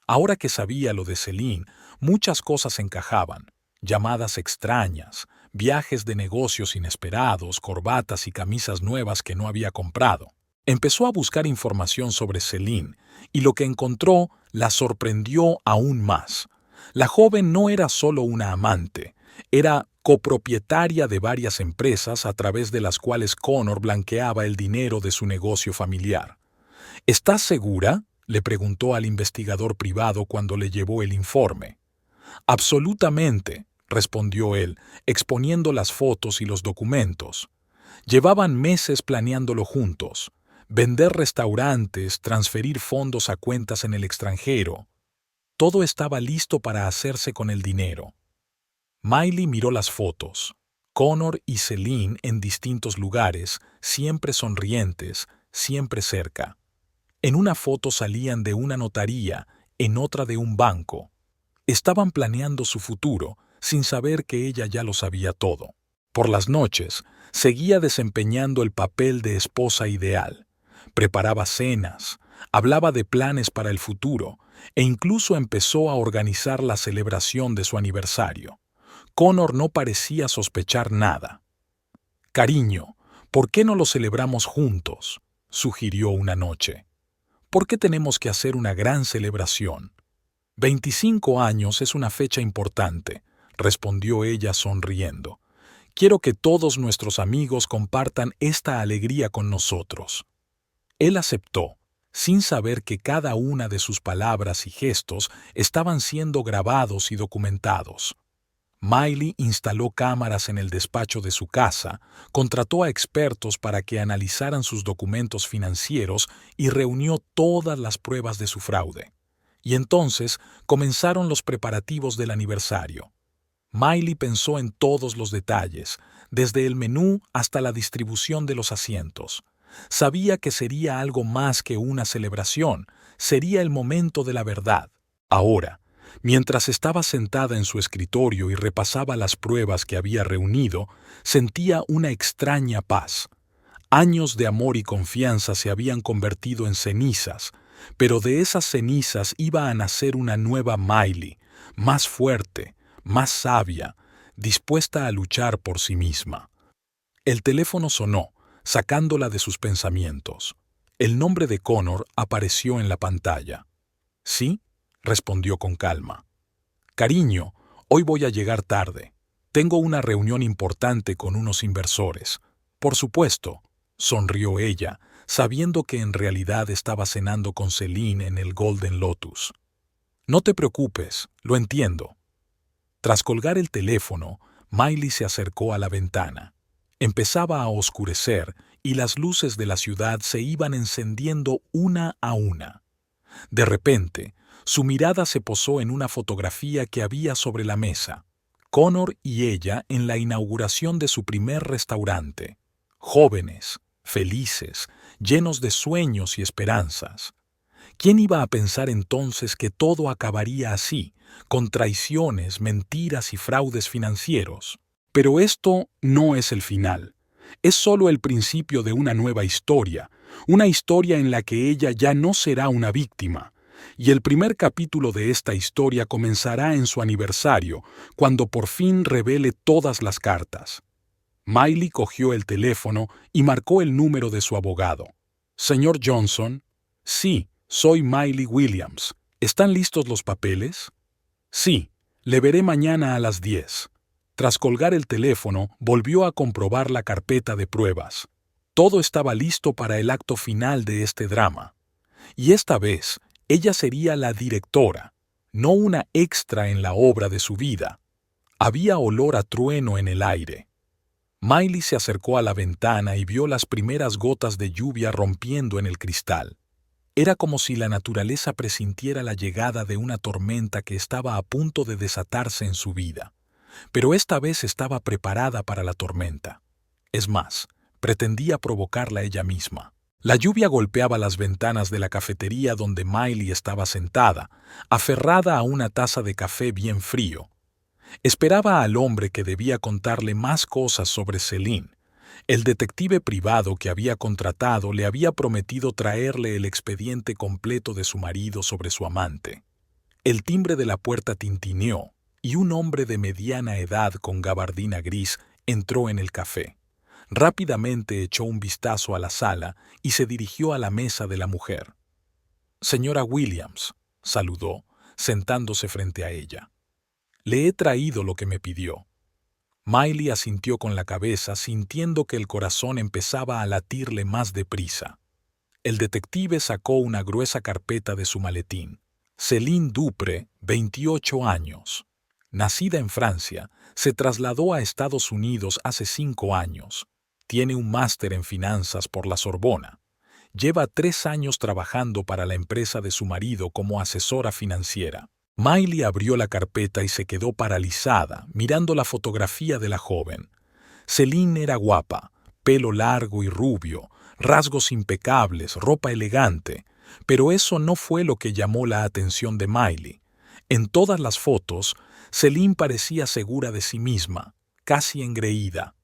Ahora que sabía lo de Celine, muchas cosas encajaban. Llamadas extrañas, viajes de negocios inesperados, corbatas y camisas nuevas que no había comprado. Empezó a buscar información sobre Celine, y lo que encontró la sorprendió aún más. La joven no era solo una amante, era copropietaria de varias empresas a través de las cuales Connor blanqueaba el dinero de su negocio familiar. ¿Estás segura?, le preguntó al investigador privado cuando le llevó el informe. Absolutamente, respondió él, exponiendo las fotos y los documentos. Llevaban meses planeándolo juntos. Vender restaurantes, transferir fondos a cuentas en el extranjero. Todo estaba listo para hacerse con el dinero. Miley miró las fotos. Connor y Celine en distintos lugares, siempre sonrientes, siempre cerca. En una foto salían de una notaría, en otra de un banco. Estaban planeando su futuro, sin saber que ella ya lo sabía todo. Por las noches, seguía desempeñando el papel de esposa ideal. Preparaba cenas, hablaba de planes para el futuro, e incluso empezó a organizar la celebración de su aniversario. Connor no parecía sospechar nada. «Cariño, ¿por qué no lo celebramos juntos?», sugirió una noche. «¿Por qué tenemos que hacer una gran celebración? 25 años es una fecha importante», respondió ella sonriendo. Quiero que todos nuestros amigos compartan esta alegría con nosotros. Él aceptó, sin saber que cada una de sus palabras y gestos estaban siendo grabados y documentados. Miley instaló cámaras en el despacho de su casa, contrató a expertos para que analizaran sus documentos financieros y reunió todas las pruebas de su fraude. Y entonces comenzaron los preparativos del aniversario. Miley pensó en todos los detalles, desde el menú hasta la distribución de los asientos. Sabía que sería algo más que una celebración, sería el momento de la verdad. Ahora, mientras estaba sentada en su escritorio y repasaba las pruebas que había reunido, sentía una extraña paz. Años de amor y confianza se habían convertido en cenizas, pero de esas cenizas iba a nacer una nueva Miley, más fuerte, más sabia, dispuesta a luchar por sí misma. El teléfono sonó, sacándola de sus pensamientos. El nombre de Connor apareció en la pantalla. «¿Sí?», respondió con calma. «Cariño, hoy voy a llegar tarde. Tengo una reunión importante con unos inversores». «Por supuesto», sonrió ella, sabiendo que en realidad estaba cenando con Celine en el Golden Lotus. «No te preocupes, lo entiendo». Tras colgar el teléfono, Miley se acercó a la ventana. Empezaba a oscurecer y las luces de la ciudad se iban encendiendo una a una. De repente, su mirada se posó en una fotografía que había sobre la mesa. Connor y ella en la inauguración de su primer restaurante. Jóvenes, felices, llenos de sueños y esperanzas. ¿Quién iba a pensar entonces que todo acabaría así, con traiciones, mentiras y fraudes financieros? Pero esto no es el final. Es solo el principio de una nueva historia, una historia en la que ella ya no será una víctima. Y el primer capítulo de esta historia comenzará en su aniversario, cuando por fin revele todas las cartas. Miley cogió el teléfono y marcó el número de su abogado. «Señor Johnson». «Sí, soy Miley Williams. ¿Están listos los papeles?» «Sí, le veré mañana a las 10». Tras colgar el teléfono, volvió a comprobar la carpeta de pruebas. Todo estaba listo para el acto final de este drama. Y esta vez, ella sería la directora, no una extra en la obra de su vida. Había olor a trueno en el aire. Miley se acercó a la ventana y vio las primeras gotas de lluvia rompiendo en el cristal. Era como si la naturaleza presintiera la llegada de una tormenta que estaba a punto de desatarse en su vida. Pero esta vez estaba preparada para la tormenta. Es más, pretendía provocarla ella misma. La lluvia golpeaba las ventanas de la cafetería donde Miley estaba sentada, aferrada a una taza de café bien frío. Esperaba al hombre que debía contarle más cosas sobre Celine. El detective privado que había contratado le había prometido traerle el expediente completo de su marido sobre su amante. El timbre de la puerta tintineó, y un hombre de mediana edad con gabardina gris entró en el café. Rápidamente echó un vistazo a la sala y se dirigió a la mesa de la mujer. «Señora Williams», saludó, sentándose frente a ella. «Le he traído lo que me pidió». Miley asintió con la cabeza, sintiendo que el corazón empezaba a latirle más deprisa. El detective sacó una gruesa carpeta de su maletín. Celine Dupre, 28 años. Nacida en Francia, se trasladó a Estados Unidos hace 5 años. Tiene un máster en finanzas por la Sorbona. Lleva 3 años trabajando para la empresa de su marido como asesora financiera. Miley abrió la carpeta y se quedó paralizada, mirando la fotografía de la joven. Celine era guapa, pelo largo y rubio, rasgos impecables, ropa elegante, pero eso no fue lo que llamó la atención de Miley. En todas las fotos, Celine parecía segura de sí misma, casi engreída.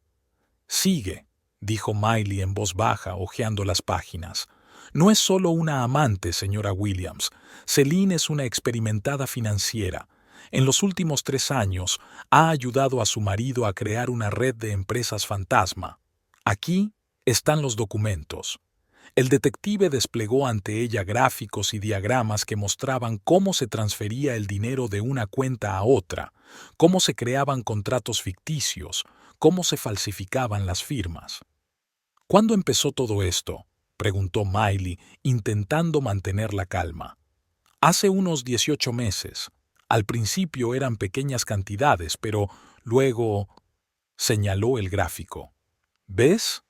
«Sigue», dijo Miley en voz baja, hojeando las páginas. «No es solo una amante, señora Williams. Celine es una experimentada financiera. En los últimos 3 años ha ayudado a su marido a crear una red de empresas fantasma. Aquí están los documentos». El detective desplegó ante ella gráficos y diagramas que mostraban cómo se transfería el dinero de una cuenta a otra, cómo se creaban contratos ficticios, cómo se falsificaban las firmas. ¿Cuándo empezó todo esto?, preguntó Miley, intentando mantener la calma. Hace unos 18 meses. Al principio eran pequeñas cantidades, pero luego señaló el gráfico. ¿Ves?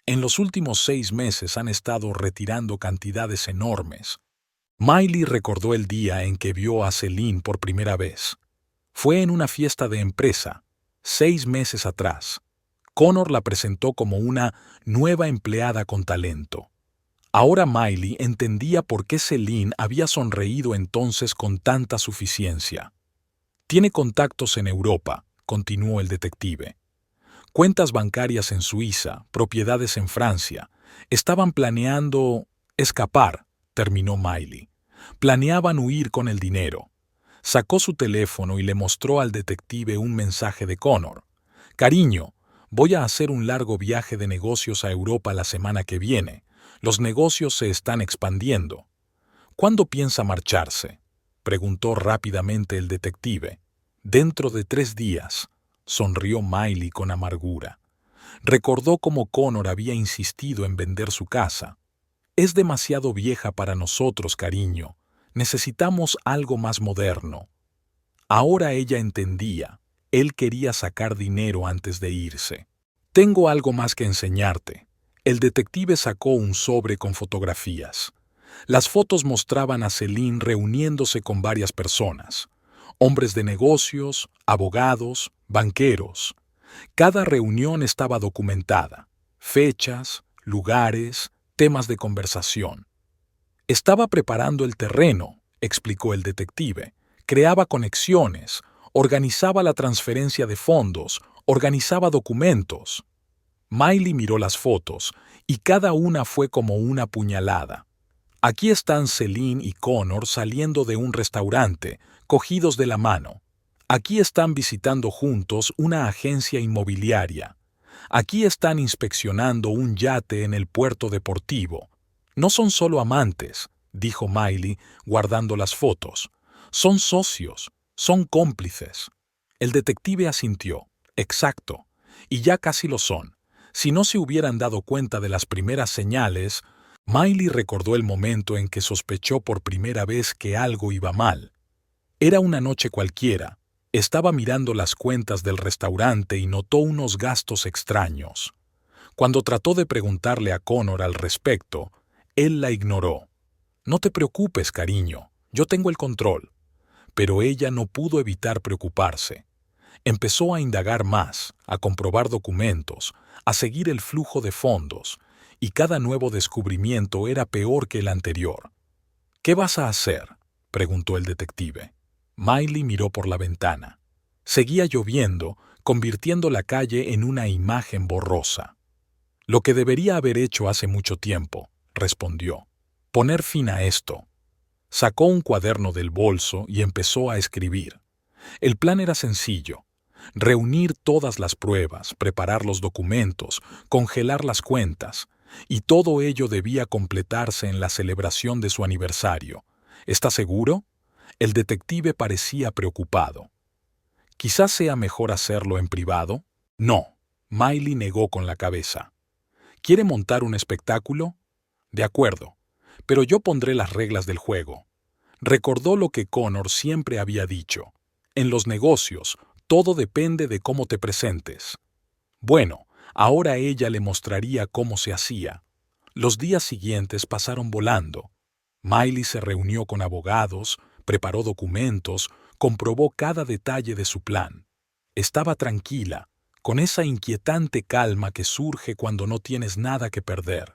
En los últimos 6 meses han estado retirando cantidades enormes. Miley recordó el día en que vio a Celine por primera vez. Fue en una fiesta de empresa, 6 meses atrás. Connor la presentó como una nueva empleada con talento. Ahora Miley entendía por qué Celine había sonreído entonces con tanta suficiencia. Tiene contactos en Europa, continuó el detective. Cuentas bancarias en Suiza, propiedades en Francia. Estaban planeando escapar, terminó Miley. Planeaban huir con el dinero. Sacó su teléfono y le mostró al detective un mensaje de Connor. Cariño, voy a hacer un largo viaje de negocios a Europa la semana que viene. Los negocios se están expandiendo. ¿Cuándo piensa marcharse?, preguntó rápidamente el detective. Dentro de 3 días, sonrió Miley con amargura. Recordó cómo Connor había insistido en vender su casa. Es demasiado vieja para nosotros, cariño. Necesitamos algo más moderno. Ahora ella entendía. Él quería sacar dinero antes de irse. Tengo algo más que enseñarte. El detective sacó un sobre con fotografías. Las fotos mostraban a Celine reuniéndose con varias personas. Hombres de negocios, abogados, banqueros. Cada reunión estaba documentada. Fechas, lugares, temas de conversación. Estaba preparando el terreno, explicó el detective. Creaba conexiones, organizaba la transferencia de fondos, organizaba documentos. Miley miró las fotos, y cada una fue como una puñalada. Aquí están Celine y Connor saliendo de un restaurante, cogidos de la mano. Aquí están visitando juntos una agencia inmobiliaria. Aquí están inspeccionando un yate en el puerto deportivo. No son solo amantes, dijo Miley, guardando las fotos. Son socios, son cómplices. El detective asintió. Exacto. Y ya casi lo son. Si no se hubieran dado cuenta de las primeras señales, Miley recordó el momento en que sospechó por primera vez que algo iba mal. Era una noche cualquiera. Estaba mirando las cuentas del restaurante y notó unos gastos extraños. Cuando trató de preguntarle a Connor al respecto, él la ignoró. No te preocupes, cariño, yo tengo el control. Pero ella no pudo evitar preocuparse. Empezó a indagar más, a comprobar documentos, a seguir el flujo de fondos, y cada nuevo descubrimiento era peor que el anterior. ¿Qué vas a hacer?, preguntó el detective. Miley miró por la ventana. Seguía lloviendo, convirtiendo la calle en una imagen borrosa. Lo que debería haber hecho hace mucho tiempo, respondió. Poner fin a esto. Sacó un cuaderno del bolso y empezó a escribir. El plan era sencillo. Reunir todas las pruebas, preparar los documentos, congelar las cuentas, y todo ello debía completarse en la celebración de su aniversario. ¿Está seguro? El detective parecía preocupado. ¿Quizás sea mejor hacerlo en privado? No, Miley negó con la cabeza. ¿Quiere montar un espectáculo? De acuerdo, pero yo pondré las reglas del juego. Recordó lo que Connor siempre había dicho. En los negocios, todo depende de cómo te presentes. Bueno, ahora ella le mostraría cómo se hacía. Los días siguientes pasaron volando. Miley se reunió con abogados, preparó documentos, comprobó cada detalle de su plan. Estaba tranquila, con esa inquietante calma que surge cuando no tienes nada que perder.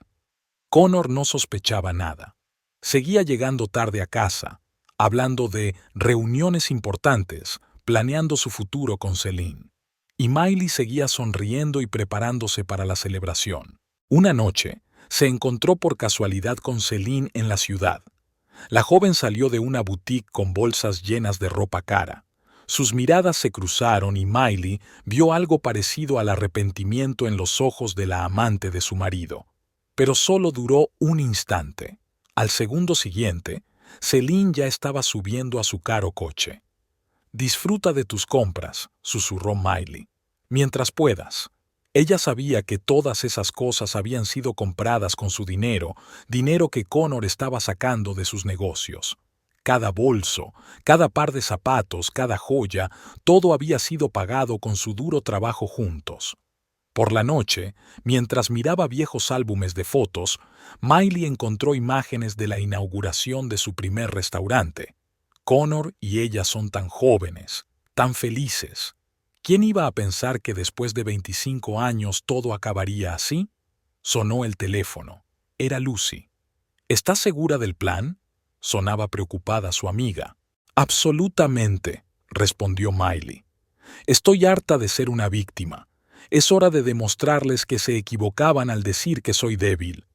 Connor no sospechaba nada. Seguía llegando tarde a casa, hablando de reuniones importantes, planeando su futuro con Celine. Y Miley seguía sonriendo y preparándose para la celebración. Una noche, se encontró por casualidad con Celine en la ciudad. La joven salió de una boutique con bolsas llenas de ropa cara. Sus miradas se cruzaron y Miley vio algo parecido al arrepentimiento en los ojos de la amante de su marido. Pero solo duró un instante. Al segundo siguiente, Celine ya estaba subiendo a su caro coche. «Disfruta de tus compras», susurró Miley. Mientras puedas. Ella sabía que todas esas cosas habían sido compradas con su dinero, dinero que Connor estaba sacando de sus negocios. Cada bolso, cada par de zapatos, cada joya, todo había sido pagado con su duro trabajo juntos. Por la noche, mientras miraba viejos álbumes de fotos, Miley encontró imágenes de la inauguración de su primer restaurante. Connor y ella son tan jóvenes, tan felices. ¿Quién iba a pensar que después de 25 años todo acabaría así? Sonó el teléfono. Era Lucy. ¿Estás segura del plan?, sonaba preocupada su amiga. Absolutamente, respondió Miley. Estoy harta de ser una víctima. Es hora de demostrarles que se equivocaban al decir que soy débil.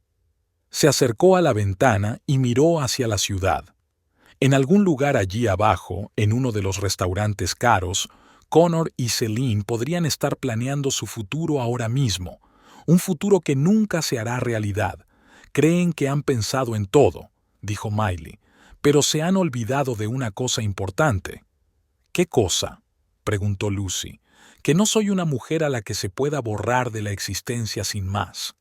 Se acercó a la ventana y miró hacia la ciudad. En algún lugar allí abajo, en uno de los restaurantes caros, Connor y Celine podrían estar planeando su futuro ahora mismo, un futuro que nunca se hará realidad. Creen que han pensado en todo, dijo Miley, pero se han olvidado de una cosa importante. ¿Qué cosa?, preguntó Lucy. Que no soy una mujer a la que se pueda borrar de la existencia sin más.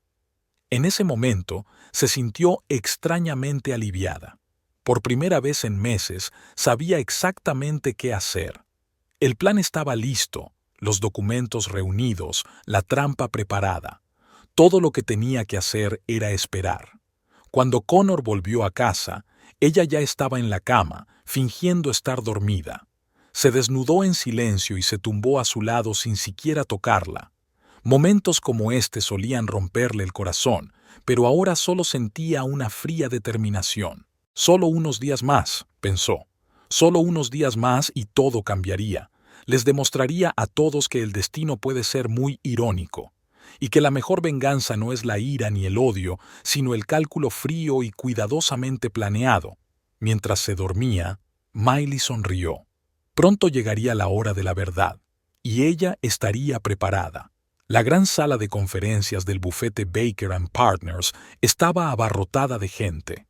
En ese momento se sintió extrañamente aliviada. Por primera vez en meses sabía exactamente qué hacer. El plan estaba listo, los documentos reunidos, la trampa preparada. Todo lo que tenía que hacer era esperar. Cuando Connor volvió a casa, ella ya estaba en la cama, fingiendo estar dormida. Se desnudó en silencio y se tumbó a su lado sin siquiera tocarla. Momentos como este solían romperle el corazón, pero ahora solo sentía una fría determinación. Solo unos días más, pensó. Solo unos días más y todo cambiaría. Les demostraría a todos que el destino puede ser muy irónico, y que la mejor venganza no es la ira ni el odio, sino el cálculo frío y cuidadosamente planeado. Mientras se dormía, Miley sonrió. Pronto llegaría la hora de la verdad, y ella estaría preparada. La gran sala de conferencias del bufete Baker & Partners estaba abarrotada de gente.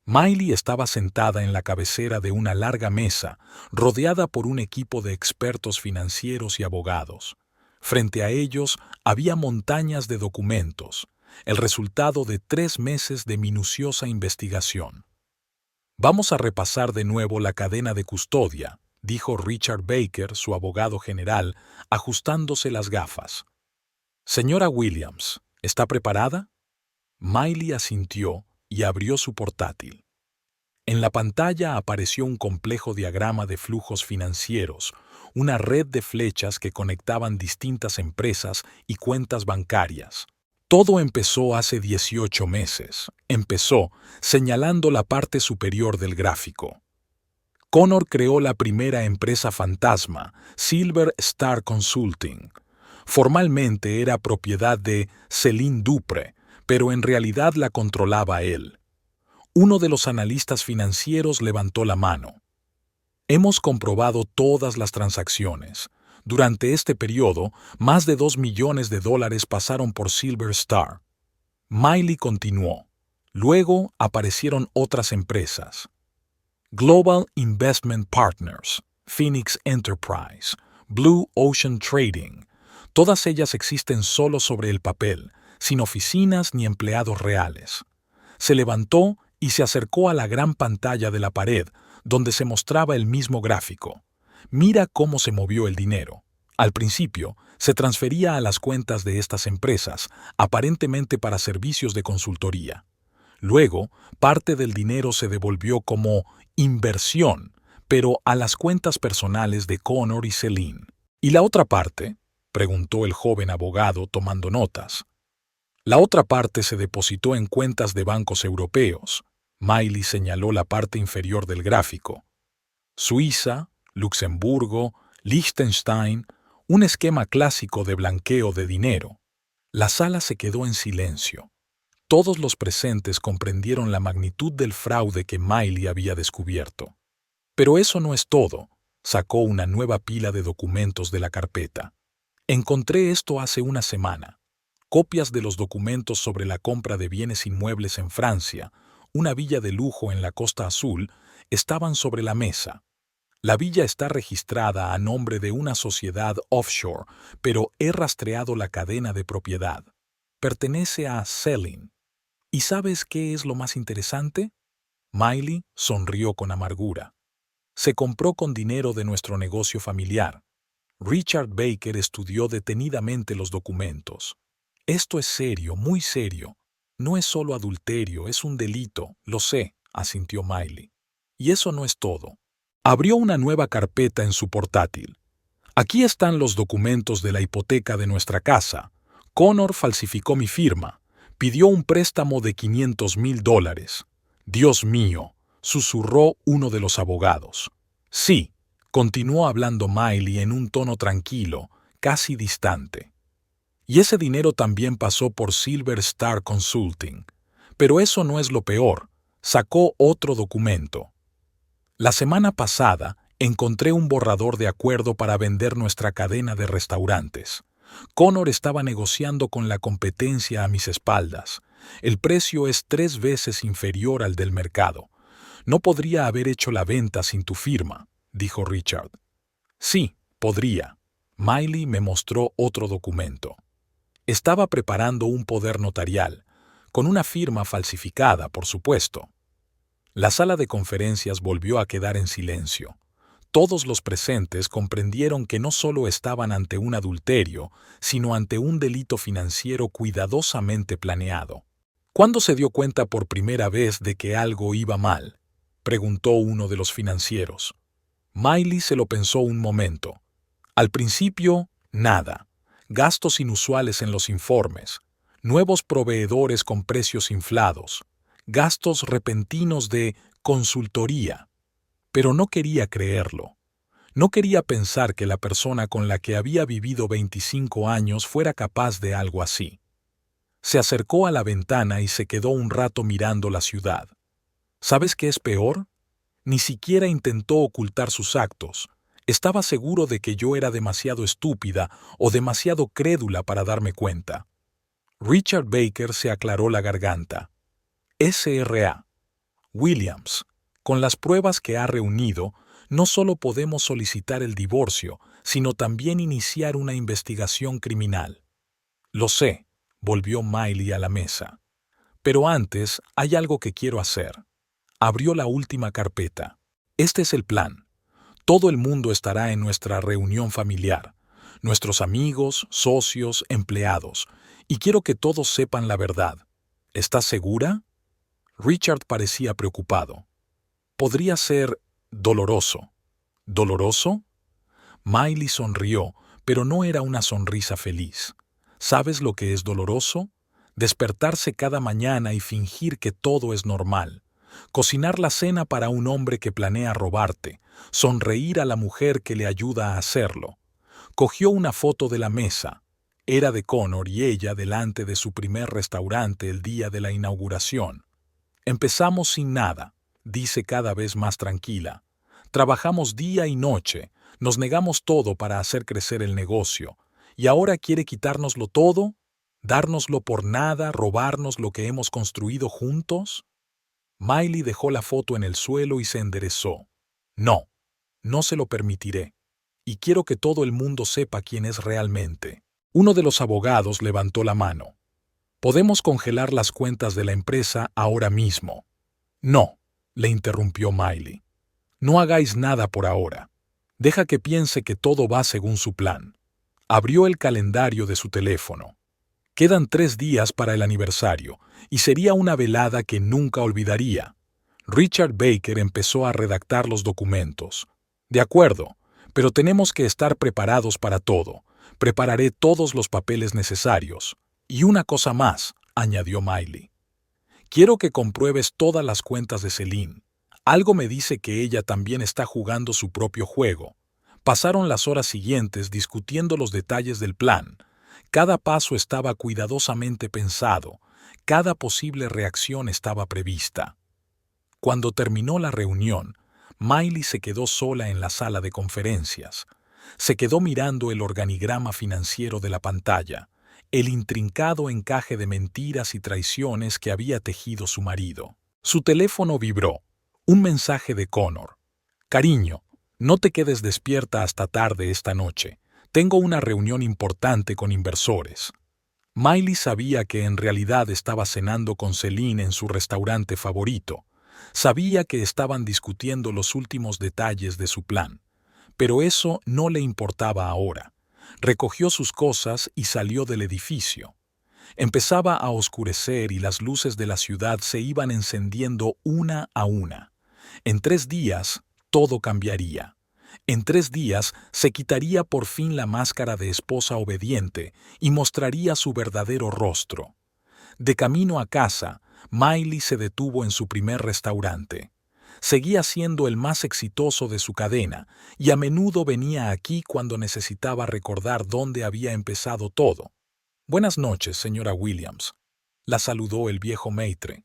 Miley estaba sentada en la cabecera de una larga mesa, rodeada por un equipo de expertos financieros y abogados. Frente a ellos había montañas de documentos, el resultado de 3 meses de minuciosa investigación. Vamos a repasar de nuevo la cadena de custodia, dijo Richard Baker, su abogado general, ajustándose las gafas. Señora Williams, ¿está preparada? Miley asintió y abrió su portátil. En la pantalla apareció un complejo diagrama de flujos financieros, una red de flechas que conectaban distintas empresas y cuentas bancarias. Todo empezó hace 18 meses. Empezó señalando la parte superior del gráfico. Connor creó la primera empresa fantasma, Silver Star Consulting. Formalmente era propiedad de Celine Dupre, pero en realidad la controlaba él. Uno de los analistas financieros levantó la mano. Hemos comprobado todas las transacciones. Durante este periodo, más de $2 millones pasaron por Silver Star. Miley continuó. Luego aparecieron otras empresas. Global Investment Partners, Phoenix Enterprise, Blue Ocean Trading. Todas ellas existen solo sobre el papel, sin oficinas ni empleados reales. Se levantó y se acercó a la gran pantalla de la pared, donde se mostraba el mismo gráfico. Mira cómo se movió el dinero. Al principio, se transfería a las cuentas de estas empresas, aparentemente para servicios de consultoría. Luego, parte del dinero se devolvió como inversión, pero a las cuentas personales de Connor y Celine. ¿Y la otra parte?, preguntó el joven abogado tomando notas. La otra parte se depositó en cuentas de bancos europeos. Miley señaló la parte inferior del gráfico. Suiza, Luxemburgo, Liechtenstein, un esquema clásico de blanqueo de dinero. La sala se quedó en silencio. Todos los presentes comprendieron la magnitud del fraude que Miley había descubierto. Pero eso no es todo. Sacó una nueva pila de documentos de la carpeta. Encontré esto hace una semana. Copias de los documentos sobre la compra de bienes inmuebles en Francia, una villa de lujo en la Costa Azul, estaban sobre la mesa. La villa está registrada a nombre de una sociedad offshore, pero he rastreado la cadena de propiedad. Pertenece a Selin. ¿Y sabes qué es lo más interesante? Miley sonrió con amargura. Se compró con dinero de nuestro negocio familiar. Richard Baker estudió detenidamente los documentos. Esto es serio, muy serio. No es solo adulterio, es un delito, lo sé, asintió Miley. Y eso no es todo. Abrió una nueva carpeta en su portátil. Aquí están los documentos de la hipoteca de nuestra casa. Connor falsificó mi firma. Pidió un préstamo de $500,000. Dios mío, susurró uno de los abogados. Sí, continuó hablando Miley en un tono tranquilo, casi distante. Y ese dinero también pasó por Silver Star Consulting. Pero eso no es lo peor. Sacó otro documento. La semana pasada encontré un borrador de acuerdo para vender nuestra cadena de restaurantes. Connor estaba negociando con la competencia a mis espaldas. El precio es 3 veces inferior al del mercado. No podría haber hecho la venta sin tu firma, dijo Richard. Sí, podría. Miley me mostró otro documento. Estaba preparando un poder notarial, con una firma falsificada, por supuesto. La sala de conferencias volvió a quedar en silencio. Todos los presentes comprendieron que no solo estaban ante un adulterio, sino ante un delito financiero cuidadosamente planeado. ¿Cuándo se dio cuenta por primera vez de que algo iba mal?, preguntó uno de los financieros. Miley se lo pensó un momento. Al principio, nada. Gastos inusuales en los informes, nuevos proveedores con precios inflados, gastos repentinos de consultoría. Pero no quería creerlo. No quería pensar que la persona con la que había vivido 25 años fuera capaz de algo así. Se acercó a la ventana y se quedó un rato mirando la ciudad. ¿Sabes qué es peor? Ni siquiera intentó ocultar sus actos. Estaba seguro de que yo era demasiado estúpida o demasiado crédula para darme cuenta. Richard Baker se aclaró la garganta. S.R.A. Williams, con las pruebas que ha reunido, no solo podemos solicitar el divorcio, sino también iniciar una investigación criminal. Lo sé, volvió Miley a la mesa. Pero antes hay algo que quiero hacer. Abrió la última carpeta. Este es el plan. Todo el mundo estará en nuestra reunión familiar. Nuestros amigos, socios, empleados. Y quiero que todos sepan la verdad. ¿Estás segura? Richard parecía preocupado. Podría ser doloroso. ¿Doloroso? Miley sonrió, pero no era una sonrisa feliz. ¿Sabes lo que es doloroso? Despertarse cada mañana y fingir que todo es normal. Cocinar la cena para un hombre que planea robarte. Sonreír a la mujer que le ayuda a hacerlo. Cogió una foto de la mesa. Era de Connor y ella delante de su primer restaurante el día de la inauguración. Empezamos sin nada, dice cada vez más tranquila. Trabajamos día y noche, nos negamos todo para hacer crecer el negocio. ¿Y ahora quiere quitárnoslo todo? ¿Dárnoslo por nada, robarnos lo que hemos construido juntos? Miley dejó la foto en el suelo y se enderezó. No, no se lo permitiré. Y quiero que todo el mundo sepa quién es realmente. Uno de los abogados levantó la mano. Podemos congelar las cuentas de la empresa ahora mismo. No, le interrumpió Miley. No hagáis nada por ahora. Deja que piense que todo va según su plan. Abrió el calendario de su teléfono. Quedan 3 días para el aniversario, y sería una velada que nunca olvidaría. Richard Baker empezó a redactar los documentos. De acuerdo, pero tenemos que estar preparados para todo. Prepararé todos los papeles necesarios. Y una cosa más, añadió Miley. Quiero que compruebes todas las cuentas de Celine. Algo me dice que ella también está jugando su propio juego. Pasaron las horas siguientes discutiendo los detalles del plan. Cada paso estaba cuidadosamente pensado. Cada posible reacción estaba prevista. Cuando terminó la reunión, Miley se quedó sola en la sala de conferencias. Se quedó mirando el organigrama financiero de la pantalla, el intrincado encaje de mentiras y traiciones que había tejido su marido. Su teléfono vibró. Un mensaje de Connor. Cariño, No te quedes despierta hasta tarde esta noche. Tengo una reunión importante con inversores. Miley sabía que en realidad estaba cenando con Celine en su restaurante favorito. Sabía que estaban discutiendo los últimos detalles de su plan. Pero eso no le importaba ahora. Recogió sus cosas y salió del edificio. Empezaba a oscurecer y las luces de la ciudad se iban encendiendo una a una. En 3 días, todo cambiaría. En 3 días se quitaría por fin la máscara de esposa obediente y mostraría su verdadero rostro. De camino a casa, Miley se detuvo en su primer restaurante. Seguía siendo el más exitoso de su cadena y a menudo venía aquí cuando necesitaba recordar dónde había empezado todo. «Buenas noches, señora Williams», la saludó el viejo maitre.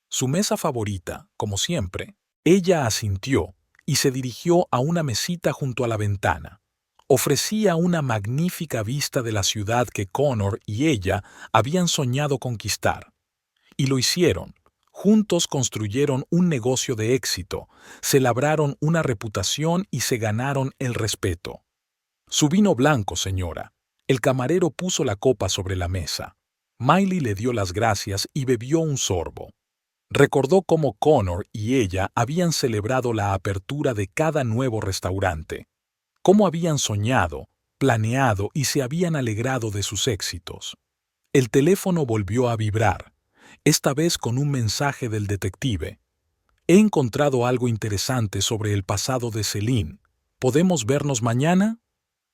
Su mesa favorita, como siempre. Ella asintió y se dirigió a una mesita junto a la ventana. Ofrecía una magnífica vista de la ciudad que Connor y ella habían soñado conquistar. Y lo hicieron. Juntos construyeron un negocio de éxito, se labraron una reputación y se ganaron el respeto. «Su vino blanco, señora». El camarero puso la copa sobre la mesa. Miley le dio las gracias y bebió un sorbo. Recordó cómo Connor y ella habían celebrado la apertura de cada nuevo restaurante, cómo habían soñado, planeado y se habían alegrado de sus éxitos. El teléfono volvió a vibrar, esta vez con un mensaje del detective. «He encontrado algo interesante sobre el pasado de Celine. ¿Podemos vernos mañana?»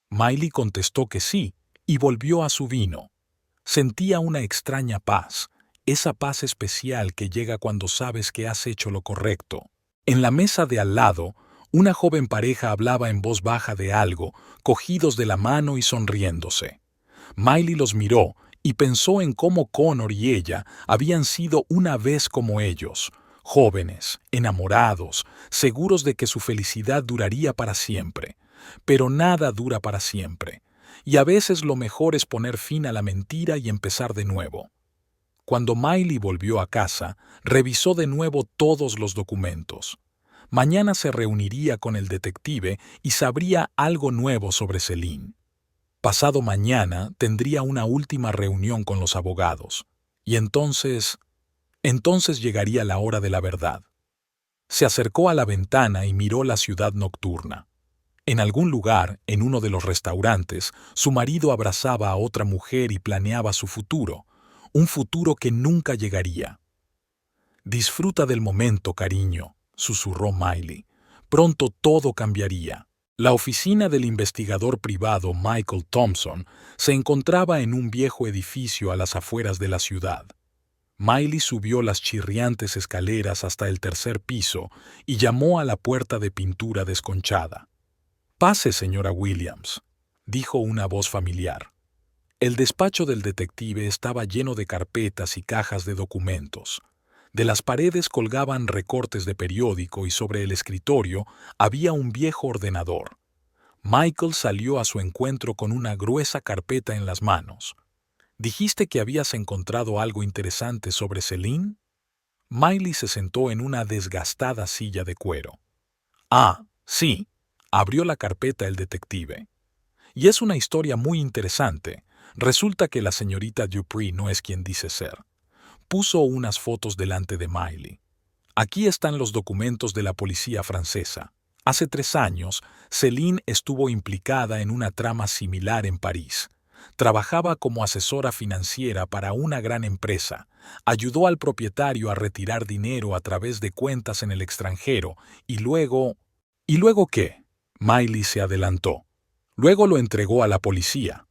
Miley contestó que sí, y volvió a su vino. Sentía una extraña paz, esa paz especial que llega cuando sabes que has hecho lo correcto. En la mesa de al lado, una joven pareja hablaba en voz baja de algo, cogidos de la mano y sonriéndose. Miley los miró y pensó en cómo Connor y ella habían sido una vez como ellos, jóvenes, enamorados, seguros de que su felicidad duraría para siempre. Pero nada dura para siempre. Y a veces lo mejor es poner fin a la mentira y empezar de nuevo. Cuando Miley volvió a casa, revisó de nuevo todos los documentos. Mañana se reuniría con el detective y sabría algo nuevo sobre Celine. Pasado mañana tendría una última reunión con los abogados. Y entonces llegaría la hora de la verdad. Se acercó a la ventana y miró la ciudad nocturna. En algún lugar, en uno de los restaurantes, su marido abrazaba a otra mujer y planeaba su futuro, un futuro que nunca llegaría. «Disfruta del momento, cariño», susurró Miley. «Pronto todo cambiaría». La oficina del investigador privado Michael Thompson se encontraba en un viejo edificio a las afueras de la ciudad. Miley subió las chirriantes escaleras hasta el 3er piso y llamó a la puerta de pintura desconchada. «Pase, señora Williams», dijo una voz familiar. El despacho del detective estaba lleno de carpetas y cajas de documentos. De las paredes colgaban recortes de periódico y sobre el escritorio había un viejo ordenador. Michael salió a su encuentro con una gruesa carpeta en las manos. «¿Dijiste que habías encontrado algo interesante sobre Celine?» Miley se sentó en una desgastada silla de cuero. «Ah, sí», abrió la carpeta el detective. «Y es una historia muy interesante. Resulta que la señorita Dupree no es quien dice ser». Puso unas fotos delante de Miley. «Aquí están los documentos de la policía francesa. Hace 3 años, Celine estuvo implicada en una trama similar en París. Trabajaba como asesora financiera para una gran empresa. Ayudó al propietario a retirar dinero a través de cuentas en el extranjero y luego... ¿Y luego qué?» Miley se adelantó. «Luego lo entregó a la policía.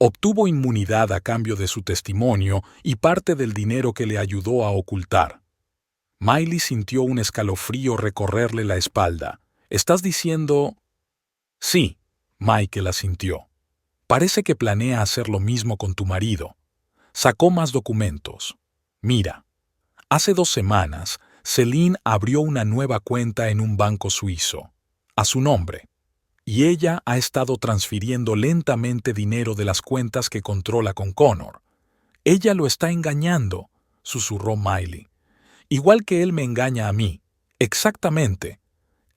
Obtuvo inmunidad a cambio de su testimonio y parte del dinero que le ayudó a ocultar». Miley sintió un escalofrío recorrerle la espalda. «¿Estás diciendo...?» «Sí», Michael asintió. «Parece que planea hacer lo mismo con tu marido». Sacó más documentos. «Mira, hace 2 semanas, Celine abrió una nueva cuenta en un banco suizo, a su nombre. Y ella ha estado transfiriendo lentamente dinero de las cuentas que controla con Connor. Ella lo está engañando», susurró Miley. «Igual que él me engaña a mí. Exactamente.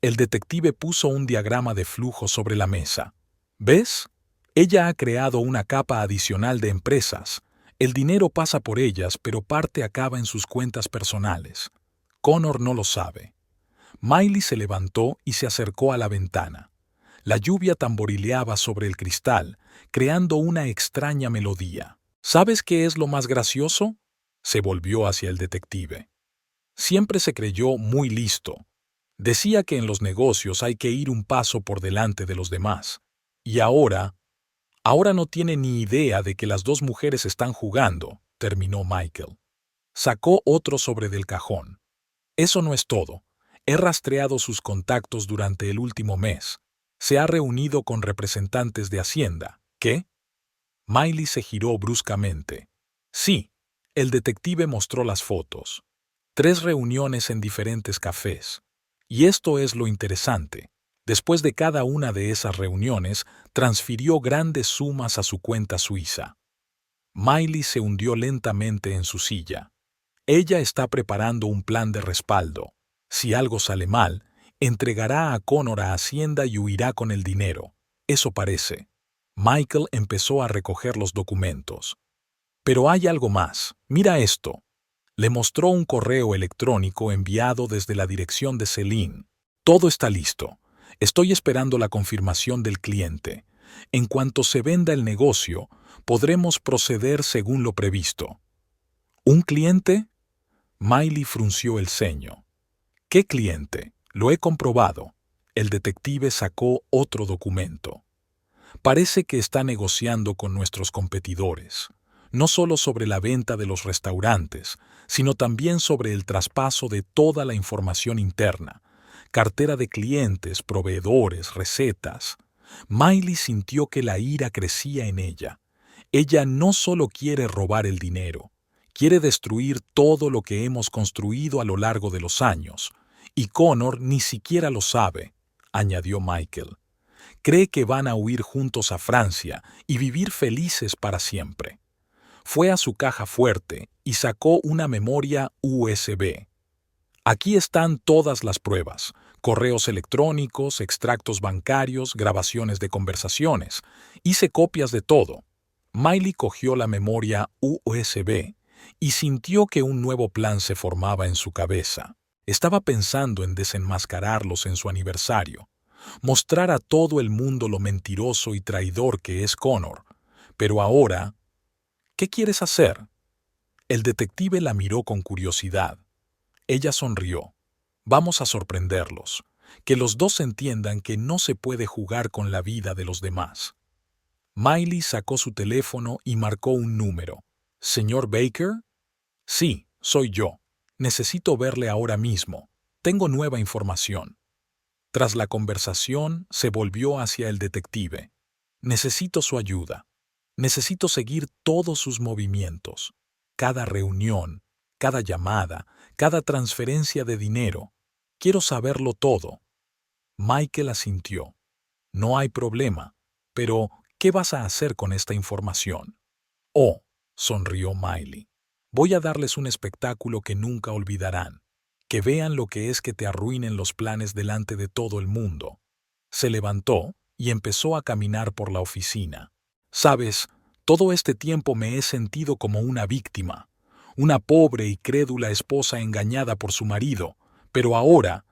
El detective puso un diagrama de flujo sobre la mesa. ¿Ves? Ella ha creado una capa adicional de empresas. El dinero pasa por ellas, pero parte acaba en sus cuentas personales. Connor no lo sabe. Miley se levantó y se acercó a la ventana. La lluvia tamborileaba sobre el cristal, creando una extraña melodía. ¿Sabes qué es lo más gracioso? Se volvió hacia el detective. Siempre se creyó muy listo. Decía que en los negocios hay que ir un paso por delante de los demás. Y ahora no tiene ni idea de que las dos mujeres están jugando, terminó Michael. Sacó otro sobre del cajón. Eso no es todo. He rastreado sus contactos durante el último mes. Se ha reunido con representantes de Hacienda. ¿Qué? Miley se giró bruscamente. Sí, el detective mostró las fotos. 3 reuniones en diferentes cafés. Y esto es lo interesante. Después de cada una de esas reuniones, transfirió grandes sumas a su cuenta suiza. Miley se hundió lentamente en su silla. Ella está preparando un plan de respaldo. Si algo sale mal, entregará a Connor a Hacienda y huirá con el dinero. Eso parece. Michael empezó a recoger los documentos. Pero hay algo más. Mira esto. Le mostró un correo electrónico enviado desde la dirección de Celine. Todo está listo. Estoy esperando la confirmación del cliente. En cuanto se venda el negocio, podremos proceder según lo previsto. ¿Un cliente? Miley frunció el ceño. ¿Qué cliente? Lo he comprobado. El detective sacó otro documento. Parece que está negociando con nuestros competidores, no solo sobre la venta de los restaurantes, sino también sobre el traspaso de toda la información interna, cartera de clientes, proveedores, recetas. Miley sintió que la ira crecía en ella. Ella no solo quiere robar el dinero, quiere destruir todo lo que hemos construido a lo largo de los años. Y Connor ni siquiera lo sabe, añadió Michael. Cree que van a huir juntos a Francia y vivir felices para siempre. Fue a su caja fuerte y sacó una memoria USB. Aquí están todas las pruebas: correos electrónicos, extractos bancarios, grabaciones de conversaciones. Hice copias de todo. Miley cogió la memoria USB y sintió que un nuevo plan se formaba en su cabeza. Estaba pensando en desenmascararlos en su aniversario, mostrar a todo el mundo lo mentiroso y traidor que es Connor. Pero ahora, ¿qué quieres hacer? El detective la miró con curiosidad. Ella sonrió. Vamos a sorprenderlos. Que los dos entiendan que no se puede jugar con la vida de los demás. Miley sacó su teléfono y marcó un número. ¿Señor Baker? Sí, soy yo. Necesito verle ahora mismo. Tengo nueva información. Tras la conversación, se volvió hacia el detective. Necesito su ayuda. Necesito seguir todos sus movimientos. Cada reunión, cada llamada, cada transferencia de dinero. Quiero saberlo todo. Michael asintió. No hay problema. Pero, ¿qué vas a hacer con esta información? Oh, sonrió Miley. Voy a darles un espectáculo que nunca olvidarán. Que vean lo que es que te arruinen los planes delante de todo el mundo. Se levantó y empezó a caminar por la oficina. Sabes, todo este tiempo me he sentido como una víctima, una pobre y crédula esposa engañada por su marido, pero ahora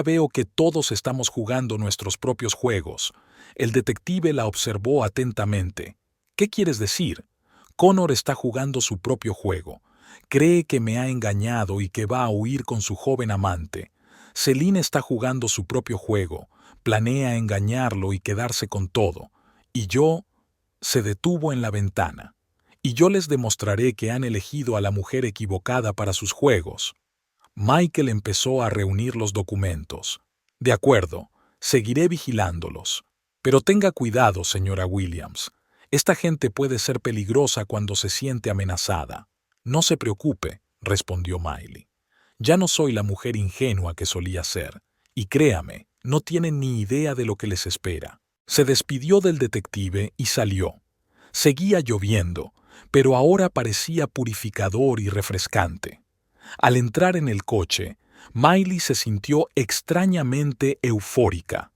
veo que todos estamos jugando nuestros propios juegos. El detective la observó atentamente. ¿Qué quieres decir? Connor está jugando su propio juego. Cree que me ha engañado y que va a huir con su joven amante. Celine está jugando su propio juego, planea engañarlo y quedarse con todo. Y yo... Se detuvo en la ventana. Y yo les demostraré que han elegido a la mujer equivocada para sus juegos. Michael empezó a reunir los documentos. De acuerdo, seguiré vigilándolos. Pero tenga cuidado, señora Williams. Esta gente puede ser peligrosa cuando se siente amenazada. No se preocupe, respondió Miley. Ya no soy la mujer ingenua que solía ser. Y créame, no tienen ni idea de lo que les espera. Se despidió del detective y salió. Seguía lloviendo, pero ahora parecía purificador y refrescante. Al entrar en el coche, Miley se sintió extrañamente eufórica.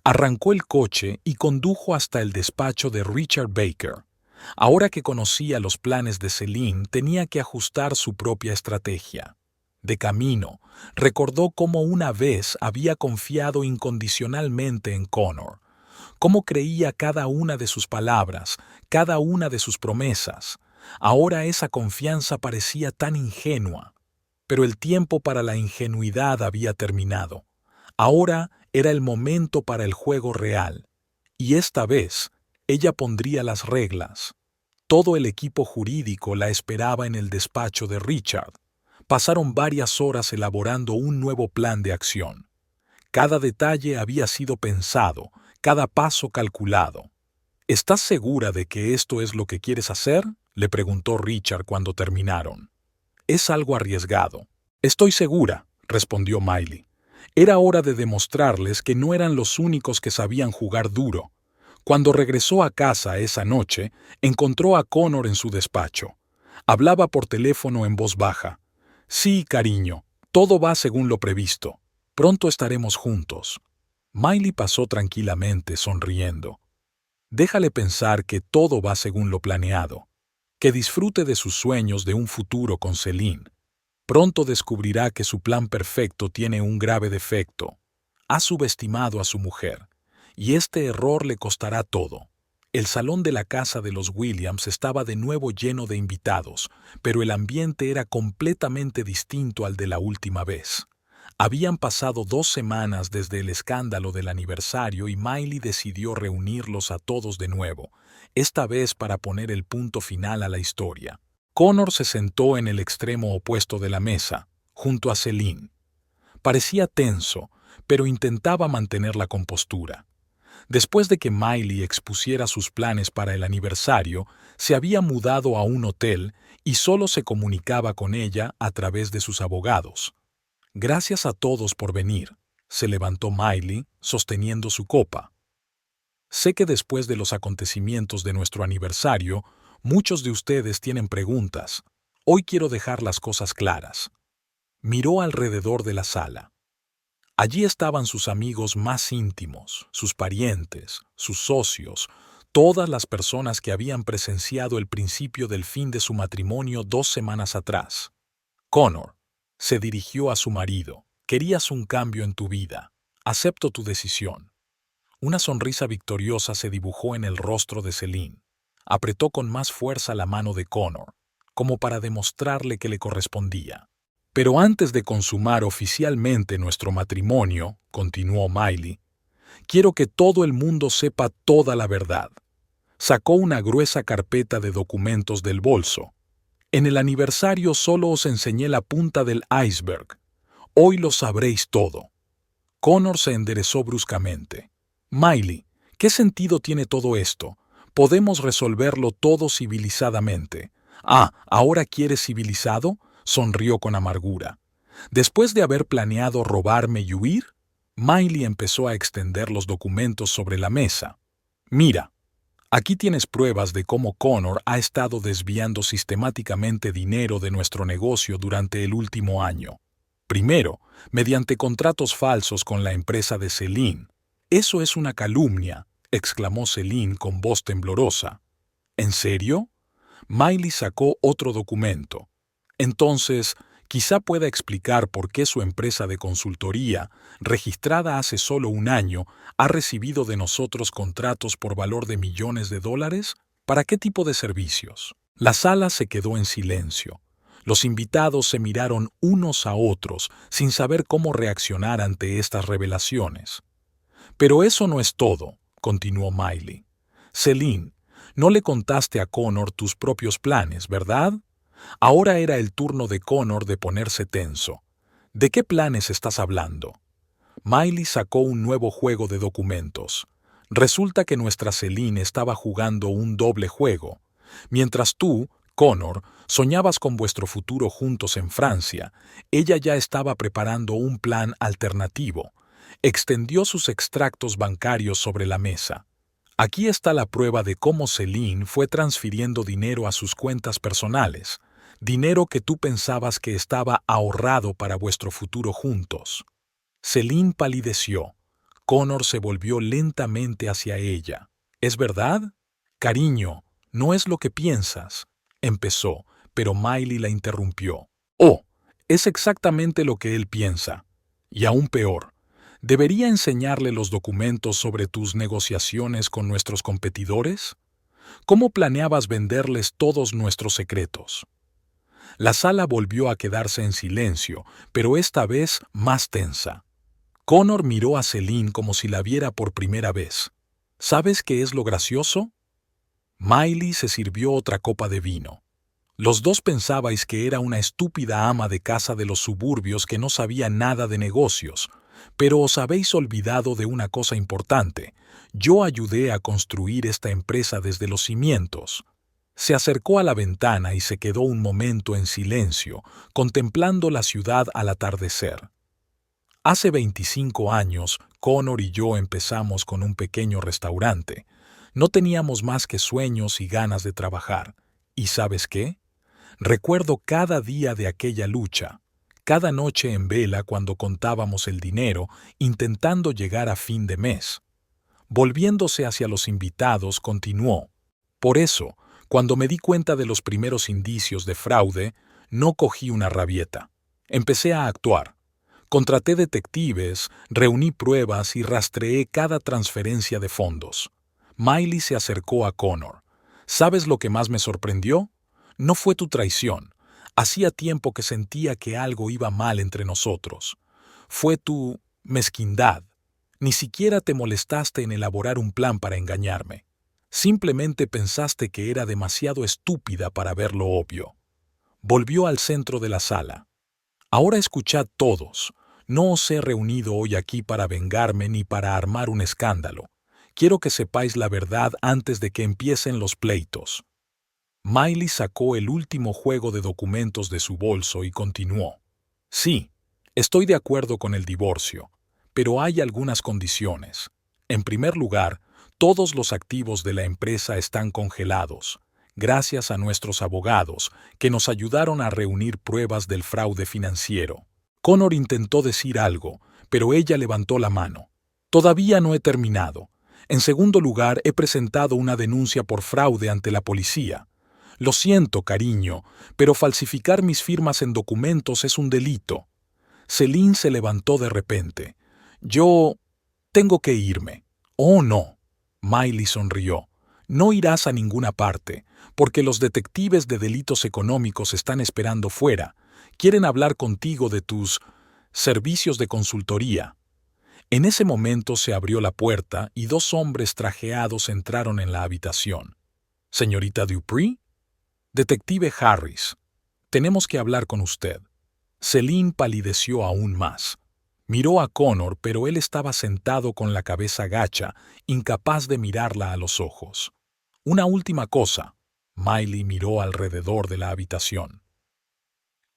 Arrancó el coche y condujo hasta el despacho de Richard Baker. Ahora que conocía los planes de Celine, tenía que ajustar su propia estrategia. De camino, recordó cómo una vez había confiado incondicionalmente en Connor, cómo creía cada una de sus palabras, cada una de sus promesas. Ahora esa confianza parecía tan ingenua, pero el tiempo para la ingenuidad había terminado. Ahora era el momento para el juego real, y esta vez ella pondría las reglas. Todo el equipo jurídico la esperaba en el despacho de Richard. Pasaron varias horas elaborando un nuevo plan de acción. Cada detalle había sido pensado, cada paso calculado. ¿Estás segura de que esto es lo que quieres hacer?, le preguntó Richard cuando terminaron. Es algo arriesgado. Estoy segura, respondió Miley. Era hora de demostrarles que no eran los únicos que sabían jugar duro. Cuando regresó a casa esa noche, encontró a Connor en su despacho. Hablaba por teléfono en voz baja. Sí, cariño, todo va según lo previsto. Pronto estaremos juntos. Miley pasó tranquilamente, sonriendo. Déjale pensar que todo va según lo planeado. Que disfrute de sus sueños de un futuro con Celine. Pronto descubrirá que su plan perfecto tiene un grave defecto. Ha subestimado a su mujer, y este error le costará todo. El salón de la casa de los Williams estaba de nuevo lleno de invitados, pero el ambiente era completamente distinto al de la última vez. Habían pasado 2 semanas desde el escándalo del aniversario y Miley decidió reunirlos a todos de nuevo, esta vez para poner el punto final a la historia. Connor se sentó en el extremo opuesto de la mesa, junto a Celine. Parecía tenso, pero intentaba mantener la compostura. Después de que Miley expusiera sus planes para el aniversario, se había mudado a un hotel y solo se comunicaba con ella a través de sus abogados. Gracias a todos por venir, se levantó Miley, sosteniendo su copa. Sé que después de los acontecimientos de nuestro aniversario, muchos de ustedes tienen preguntas. Hoy quiero dejar las cosas claras. Miró alrededor de la sala. Allí estaban sus amigos más íntimos, sus parientes, sus socios, todas las personas que habían presenciado el principio del fin de su matrimonio 2 semanas atrás. Connor se dirigió a su marido. Querías un cambio en tu vida. Acepto tu decisión. Una sonrisa victoriosa se dibujó en el rostro de Celine. Apretó con más fuerza la mano de Connor, como para demostrarle que le correspondía. Pero antes de consumar oficialmente nuestro matrimonio, continuó Miley, quiero que todo el mundo sepa toda la verdad. Sacó una gruesa carpeta de documentos del bolso. En el aniversario solo os enseñé la punta del iceberg. Hoy lo sabréis todo. Connor se enderezó bruscamente. Miley, ¿qué sentido tiene todo esto? Podemos resolverlo todo civilizadamente. Ah, ¿ahora quieres civilizado?, sonrió con amargura. Después de haber planeado robarme y huir, Miley empezó a extender los documentos sobre la mesa. Mira, aquí tienes pruebas de cómo Connor ha estado desviando sistemáticamente dinero de nuestro negocio durante el último año. Primero, mediante contratos falsos con la empresa de Celine. Eso es una calumnia, exclamó Celine con voz temblorosa. ¿En serio? Miley sacó otro documento. Entonces, quizá pueda explicar por qué su empresa de consultoría, registrada hace solo 1 año, ha recibido de nosotros contratos por valor de millones de dólares. ¿Para qué tipo de servicios? La sala se quedó en silencio. Los invitados se miraron unos a otros sin saber cómo reaccionar ante estas revelaciones. Pero eso no es todo, continuó Miley. Celine, no le contaste a Connor tus propios planes, ¿verdad? Ahora era el turno de Connor de ponerse tenso. ¿De qué planes estás hablando? Miley sacó un nuevo juego de documentos. Resulta que nuestra Celine estaba jugando un doble juego. Mientras tú, Connor, soñabas con vuestro futuro juntos en Francia, ella ya estaba preparando un plan alternativo. Extendió sus extractos bancarios sobre la mesa. Aquí está la prueba de cómo Celine fue transfiriendo dinero a sus cuentas personales. dinero que tú pensabas que estaba ahorrado para vuestro futuro juntos. Celine palideció. Connor se volvió lentamente hacia ella. ¿Es verdad? Cariño, no es lo que piensas, empezó, pero Miley la interrumpió. Oh, es exactamente lo que él piensa. Y aún peor, ¿debería enseñarle los documentos sobre tus negociaciones con nuestros competidores? ¿Cómo planeabas venderles todos nuestros secretos? La sala volvió a quedarse en silencio, pero esta vez más tensa. Connor miró a Celine como si la viera por primera vez. ¿Sabes qué es lo gracioso? Miley se sirvió otra copa de vino. Los dos pensabais que era una estúpida ama de casa de los suburbios que no sabía nada de negocios, pero os habéis olvidado de una cosa importante. Yo ayudé a construir esta empresa desde los cimientos. Se acercó a la ventana y se quedó un momento en silencio, contemplando la ciudad al atardecer. Hace 25 años, Connor y yo empezamos con un pequeño restaurante. No teníamos más que sueños y ganas de trabajar. ¿Y sabes qué? Recuerdo cada día de aquella lucha, cada noche en vela cuando contábamos el dinero, intentando llegar a fin de mes. Volviéndose hacia los invitados, continuó. Por eso, cuando me di cuenta de los primeros indicios de fraude, no cogí una rabieta. Empecé a actuar. Contraté detectives, reuní pruebas y rastreé cada transferencia de fondos. Miley se acercó a Connor. ¿Sabes lo que más me sorprendió? No fue tu traición. Hacía tiempo que sentía que algo iba mal entre nosotros. Fue tu mezquindad. Ni siquiera te molestaste en elaborar un plan para engañarme. Simplemente pensaste que era demasiado estúpida para ver lo obvio. Volvió al centro de la sala. Ahora escuchad todos. No os he reunido hoy aquí para vengarme ni para armar un escándalo. Quiero que sepáis la verdad antes de que empiecen los pleitos. Miley sacó el último juego de documentos de su bolso y continuó. Sí, estoy de acuerdo con el divorcio, pero hay algunas condiciones. En primer lugar, todos los activos de la empresa están congelados, gracias a nuestros abogados, que nos ayudaron a reunir pruebas del fraude financiero. Connor intentó decir algo, pero ella levantó la mano. Todavía no he terminado. En segundo lugar, he presentado una denuncia por fraude ante la policía. Lo siento, cariño, pero falsificar mis firmas en documentos es un delito. Celine se levantó de repente. Yo tengo que irme. Oh, no. Miley sonrió. No irás a ninguna parte, porque los detectives de delitos económicos están esperando fuera. Quieren hablar contigo de tus servicios de consultoría. En ese momento se abrió la puerta y dos hombres trajeados entraron en la habitación. «Señorita Dupree?» «Detective Harris, tenemos que hablar con usted». Celine palideció aún más. Miró a Connor, pero él estaba sentado con la cabeza gacha, incapaz de mirarla a los ojos. «Una última cosa». Miley miró alrededor de la habitación.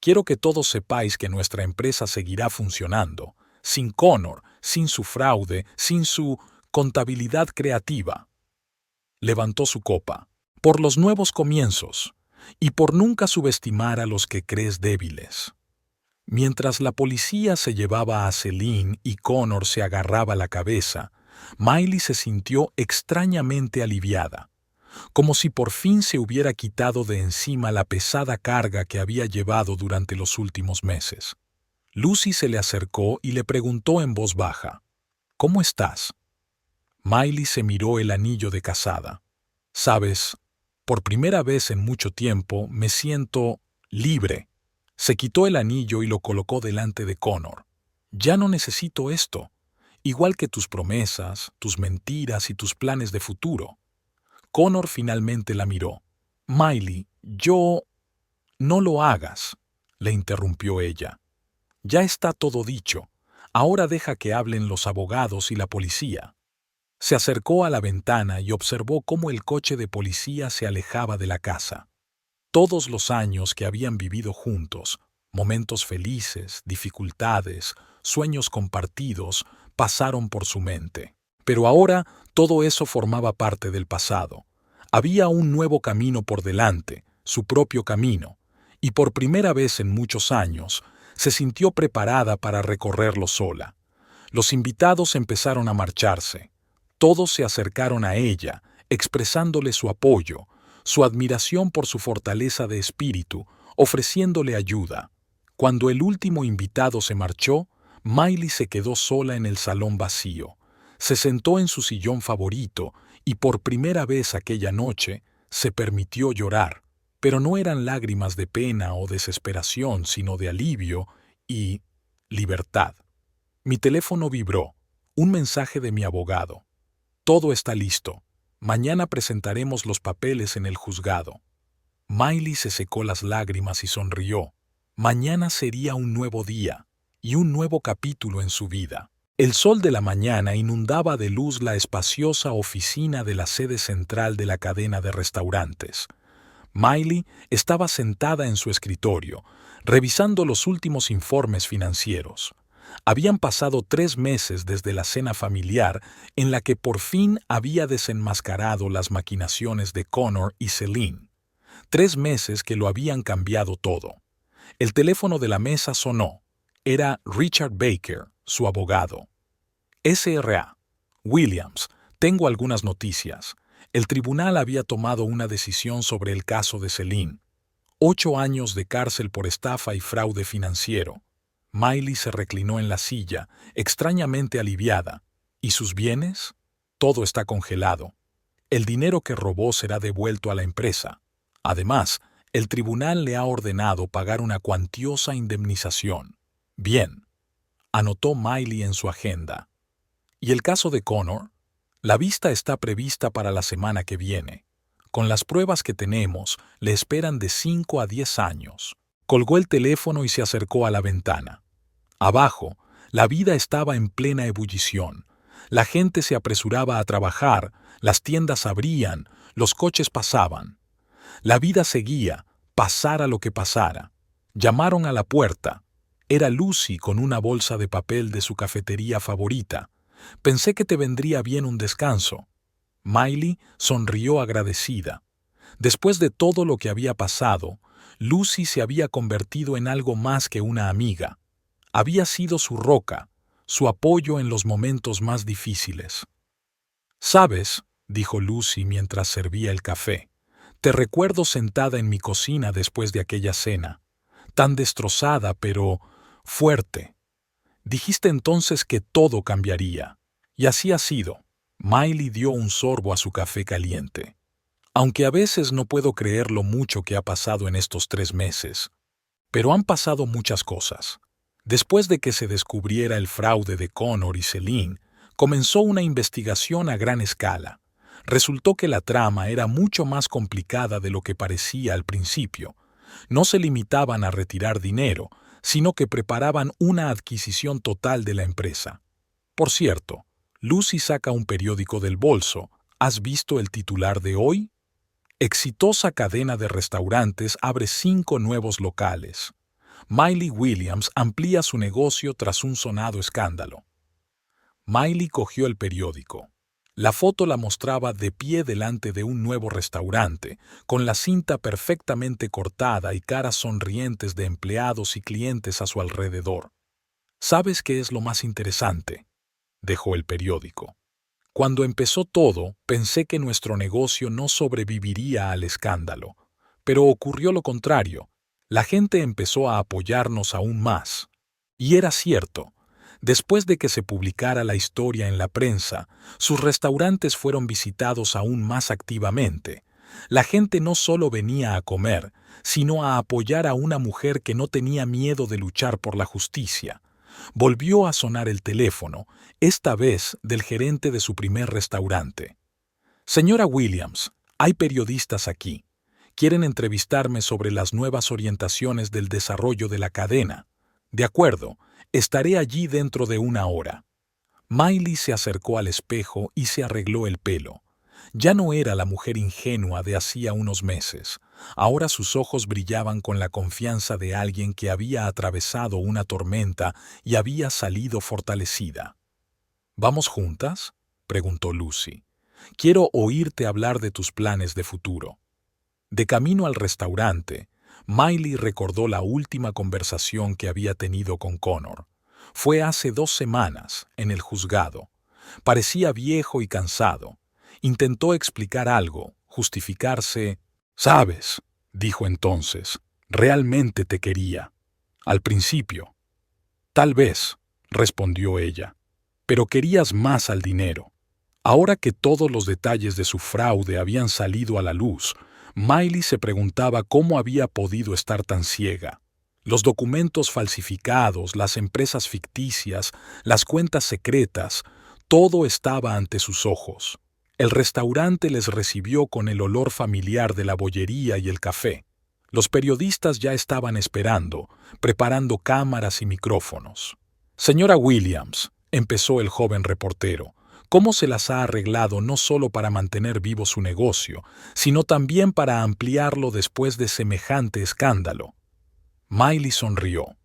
«Quiero que todos sepáis que nuestra empresa seguirá funcionando, sin Connor, sin su fraude, sin su contabilidad creativa». Levantó su copa. «Por los nuevos comienzos, y por nunca subestimar a los que crees débiles». Mientras la policía se llevaba a Celine y Connor se agarraba la cabeza, Miley se sintió extrañamente aliviada, como si por fin se hubiera quitado de encima la pesada carga que había llevado durante los últimos meses. Lucy se le acercó y le preguntó en voz baja, «¿Cómo estás?» Miley se miró el anillo de casada. «Sabes, por primera vez en mucho tiempo me siento libre». Se quitó el anillo y lo colocó delante de Connor. «Ya no necesito esto, igual que tus promesas, tus mentiras y tus planes de futuro». Connor finalmente la miró. «Miley, yo...» «No lo hagas», le interrumpió ella. «Ya está todo dicho. Ahora deja que hablen los abogados y la policía». Se acercó a la ventana y observó cómo el coche de policía se alejaba de la casa. Todos los años que habían vivido juntos, momentos felices, dificultades, sueños compartidos, pasaron por su mente. Pero ahora todo eso formaba parte del pasado. Había un nuevo camino por delante, su propio camino, y por primera vez en muchos años se sintió preparada para recorrerlo sola. Los invitados empezaron a marcharse. Todos se acercaron a ella, expresándole su apoyo, su admiración por su fortaleza de espíritu, ofreciéndole ayuda. Cuando el último invitado se marchó, Miley se quedó sola en el salón vacío. Se sentó en su sillón favorito y por primera vez aquella noche se permitió llorar, pero no eran lágrimas de pena o desesperación, sino de alivio y libertad. Mi teléfono vibró. Un mensaje de mi abogado. Todo está listo. Mañana presentaremos los papeles en el juzgado. Miley se secó las lágrimas y sonrió. Mañana sería un nuevo día y un nuevo capítulo en su vida. El sol de la mañana inundaba de luz la espaciosa oficina de la sede central de la cadena de restaurantes. Miley estaba sentada en su escritorio, revisando los últimos informes financieros. Habían pasado 3 meses desde la cena familiar en la que por fin había desenmascarado las maquinaciones de Connor y Celine. 3 meses que lo habían cambiado todo. El teléfono de la mesa sonó. Era Richard Baker, su abogado. SRA. Williams, tengo algunas noticias. El tribunal había tomado una decisión sobre el caso de Celine. 8 años de cárcel por estafa y fraude financiero. Miley se reclinó en la silla, extrañamente aliviada. ¿Y sus bienes? Todo está congelado. El dinero que robó será devuelto a la empresa. Además, el tribunal le ha ordenado pagar una cuantiosa indemnización. Bien, anotó Miley en su agenda. ¿Y el caso de Connor? La vista está prevista para la semana que viene. Con las pruebas que tenemos, le esperan de 5 a 10 años. Colgó el teléfono y se acercó a la ventana. Abajo, la vida estaba en plena ebullición. La gente se apresuraba a trabajar, las tiendas abrían, los coches pasaban. La vida seguía, pasara lo que pasara. Llamaron a la puerta. Era Lucy con una bolsa de papel de su cafetería favorita. Pensé que te vendría bien un descanso. Miley sonrió agradecida. Después de todo lo que había pasado, Lucy se había convertido en algo más que una amiga. Había sido su roca, su apoyo en los momentos más difíciles. «¿Sabes?», dijo Lucy mientras servía el café, «te recuerdo sentada en mi cocina después de aquella cena, tan destrozada pero fuerte. Dijiste entonces que todo cambiaría, y así ha sido». Miley dio un sorbo a su café caliente. «Aunque a veces no puedo creer lo mucho que ha pasado en estos 3 meses. Pero han pasado muchas cosas. Después de que se descubriera el fraude de Connor y Celine, comenzó una investigación a gran escala. Resultó que la trama era mucho más complicada de lo que parecía al principio. No se limitaban a retirar dinero, sino que preparaban una adquisición total de la empresa. Por cierto, Lucy saca un periódico del bolso. ¿Has visto el titular de hoy? Exitosa cadena de restaurantes abre 5 nuevos locales. Miley Williams amplía su negocio tras un sonado escándalo. Miley cogió el periódico. La foto la mostraba de pie delante de un nuevo restaurante, con la cinta perfectamente cortada y caras sonrientes de empleados y clientes a su alrededor. ¿Sabes qué es lo más interesante?, dejó el periódico. Cuando empezó todo, pensé que nuestro negocio no sobreviviría al escándalo, pero ocurrió lo contrario. La gente empezó a apoyarnos aún más. Y era cierto. Después de que se publicara la historia en la prensa, sus restaurantes fueron visitados aún más activamente. La gente no solo venía a comer, sino a apoyar a una mujer que no tenía miedo de luchar por la justicia. Volvió a sonar el teléfono, esta vez del gerente de su primer restaurante. «Señora Williams, hay periodistas aquí. Quieren entrevistarme sobre las nuevas orientaciones del desarrollo de la cadena. De acuerdo, estaré allí dentro de 1 hora». Miley se acercó al espejo y se arregló el pelo. Ya no era la mujer ingenua de hacía unos meses. Ahora sus ojos brillaban con la confianza de alguien que había atravesado una tormenta y había salido fortalecida. «¿Vamos juntas?», preguntó Lucy. «Quiero oírte hablar de tus planes de futuro». De camino al restaurante, Miley recordó la última conversación que había tenido con Connor. Fue hace 2 semanas, en el juzgado. Parecía viejo y cansado. Intentó explicar algo, justificarse. «Sabes», dijo entonces, «realmente te quería. Al principio». «Tal vez», respondió ella, «pero querías más al dinero». Ahora que todos los detalles de su fraude habían salido a la luz, Miley se preguntaba cómo había podido estar tan ciega. Los documentos falsificados, las empresas ficticias, las cuentas secretas, todo estaba ante sus ojos. El restaurante les recibió con el olor familiar de la bollería y el café. Los periodistas ya estaban esperando, preparando cámaras y micrófonos. «Señora Williams», empezó el joven reportero, «¿cómo se las ha arreglado no solo para mantener vivo su negocio, sino también para ampliarlo después de semejante escándalo?» Miley sonrió.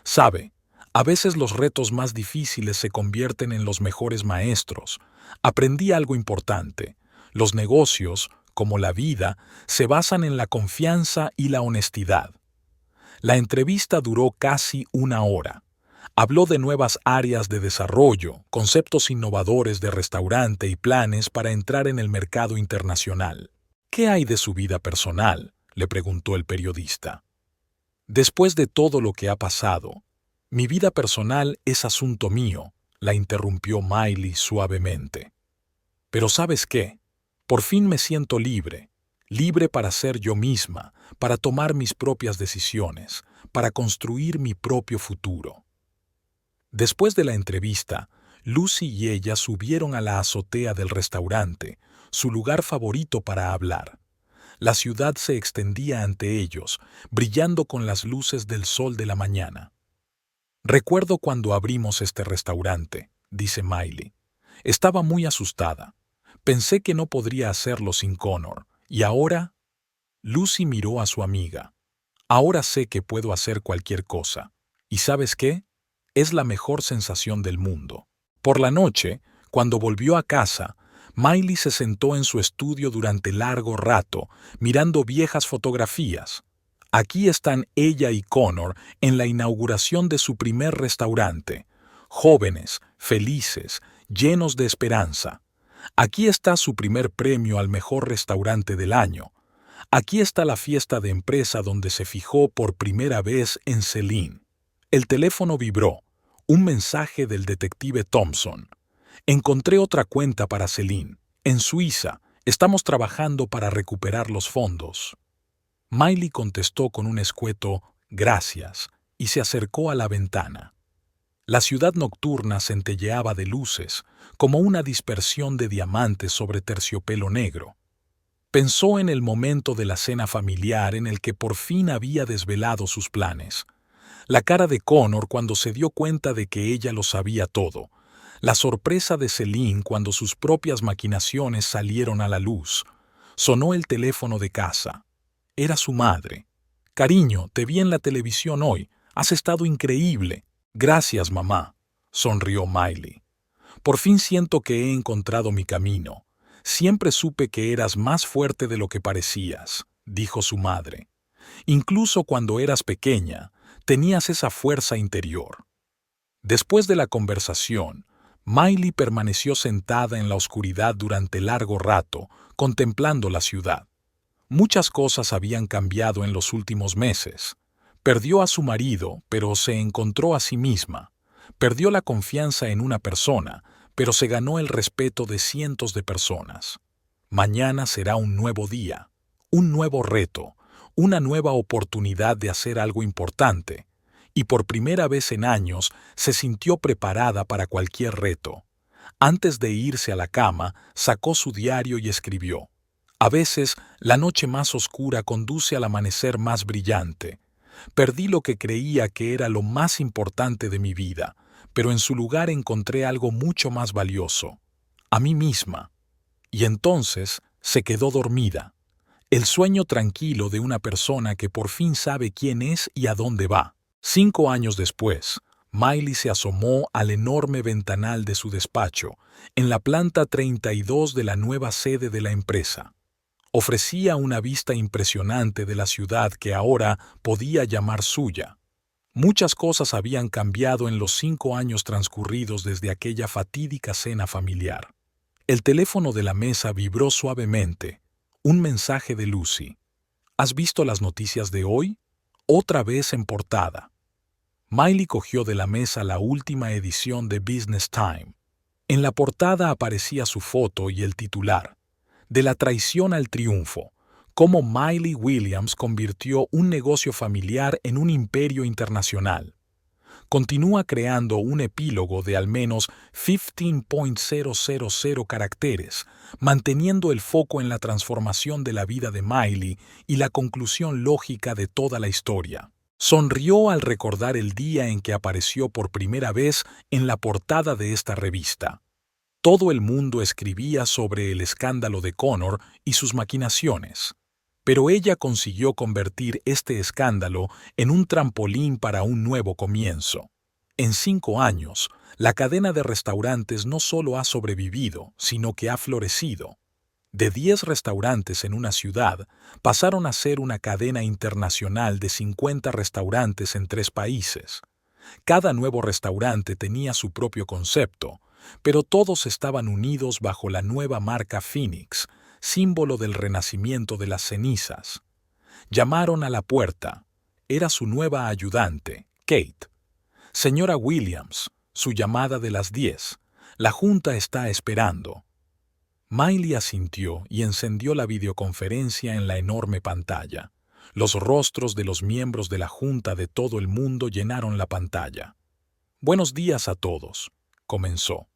«Sabe, a veces los retos más difíciles se convierten en los mejores maestros. Aprendí algo importante. Los negocios, como la vida, se basan en la confianza y la honestidad». La entrevista duró casi 1 hora. Habló de nuevas áreas de desarrollo, conceptos innovadores de restaurante y planes para entrar en el mercado internacional. «¿Qué hay de su vida personal?», le preguntó el periodista. «Después de todo lo que ha pasado, mi vida personal es asunto mío», la interrumpió Miley suavemente. «Pero ¿sabes qué? Por fin me siento libre, libre para ser yo misma, para tomar mis propias decisiones, para construir mi propio futuro». Después de la entrevista, Lucy y ella subieron a la azotea del restaurante, su lugar favorito para hablar. La ciudad se extendía ante ellos, brillando con las luces del sol de la mañana. «Recuerdo cuando abrimos este restaurante», dice Miley. «Estaba muy asustada. Pensé que no podría hacerlo sin Connor. Y ahora...» Lucy miró a su amiga. «Ahora sé que puedo hacer cualquier cosa. ¿Y sabes qué? Es la mejor sensación del mundo». Por la noche, cuando volvió a casa, Miley se sentó en su estudio durante largo rato, mirando viejas fotografías. Aquí están ella y Connor en la inauguración de su primer restaurante, jóvenes, felices, llenos de esperanza. Aquí está su primer premio al mejor restaurante del año. Aquí está la fiesta de empresa donde se fijó por primera vez en Celine. El teléfono vibró. Un mensaje del detective Thompson. «Encontré otra cuenta para Celine. En Suiza. Estamos trabajando para recuperar los fondos». Miley contestó con un escueto «gracias» y se acercó a la ventana. La ciudad nocturna centelleaba de luces, como una dispersión de diamantes sobre terciopelo negro. Pensó en el momento de la cena familiar en el que por fin había desvelado sus planes. La cara de Connor cuando se dio cuenta de que ella lo sabía todo. La sorpresa de Celine cuando sus propias maquinaciones salieron a la luz. Sonó el teléfono de casa. Era su madre. «Cariño, te vi en la televisión hoy. Has estado increíble». «Gracias, mamá», sonrió Miley. «Por fin siento que he encontrado mi camino. Siempre supe que eras más fuerte de lo que parecías», dijo su madre. «Incluso cuando eras pequeña, tenías esa fuerza interior». Después de la conversación, Miley permaneció sentada en la oscuridad durante largo rato, contemplando la ciudad. Muchas cosas habían cambiado en los últimos meses. Perdió a su marido, pero se encontró a sí misma. Perdió la confianza en una persona, pero se ganó el respeto de cientos de personas. Mañana será un nuevo día, un nuevo reto, una nueva oportunidad de hacer algo importante, y por primera vez en años se sintió preparada para cualquier reto. Antes de irse a la cama, sacó su diario y escribió: «A veces, la noche más oscura conduce al amanecer más brillante. Perdí lo que creía que era lo más importante de mi vida, pero en su lugar encontré algo mucho más valioso, a mí misma». Y entonces se quedó dormida. El sueño tranquilo de una persona que por fin sabe quién es y a dónde va. 5 años después, Miley se asomó al enorme ventanal de su despacho, en la planta 32 de la nueva sede de la empresa. Ofrecía una vista impresionante de la ciudad que ahora podía llamar suya. Muchas cosas habían cambiado en los 5 años transcurridos desde aquella fatídica cena familiar. El teléfono de la mesa vibró suavemente. Un mensaje de Lucy. ¿Has visto las noticias de hoy? Otra vez en portada. Miley cogió de la mesa la última edición de Business Time. En la portada aparecía su foto y el titular: De la traición al triunfo, cómo Miley Williams convirtió un negocio familiar en un imperio internacional. Continúa creando un epílogo de al menos 15.000 caracteres, manteniendo el foco en la transformación de la vida de Miley y la conclusión lógica de toda la historia. Sonrió al recordar el día en que apareció por primera vez en la portada de esta revista. Todo el mundo escribía sobre el escándalo de Connor y sus maquinaciones, pero ella consiguió convertir este escándalo en un trampolín para un nuevo comienzo. En 5 años, la cadena de restaurantes no solo ha sobrevivido, sino que ha florecido. De 10 restaurantes en una ciudad, pasaron a ser una cadena internacional de 50 restaurantes en 3 países. Cada nuevo restaurante tenía su propio concepto, pero todos estaban unidos bajo la nueva marca Phoenix, símbolo del renacimiento de las cenizas. Llamaron a la puerta. Era su nueva ayudante, Kate. Señora Williams, su llamada de las 10. La junta está esperando. Miley asintió y encendió la videoconferencia en la enorme pantalla. Los rostros de los miembros de la junta de todo el mundo llenaron la pantalla. Buenos días a todos, comenzó.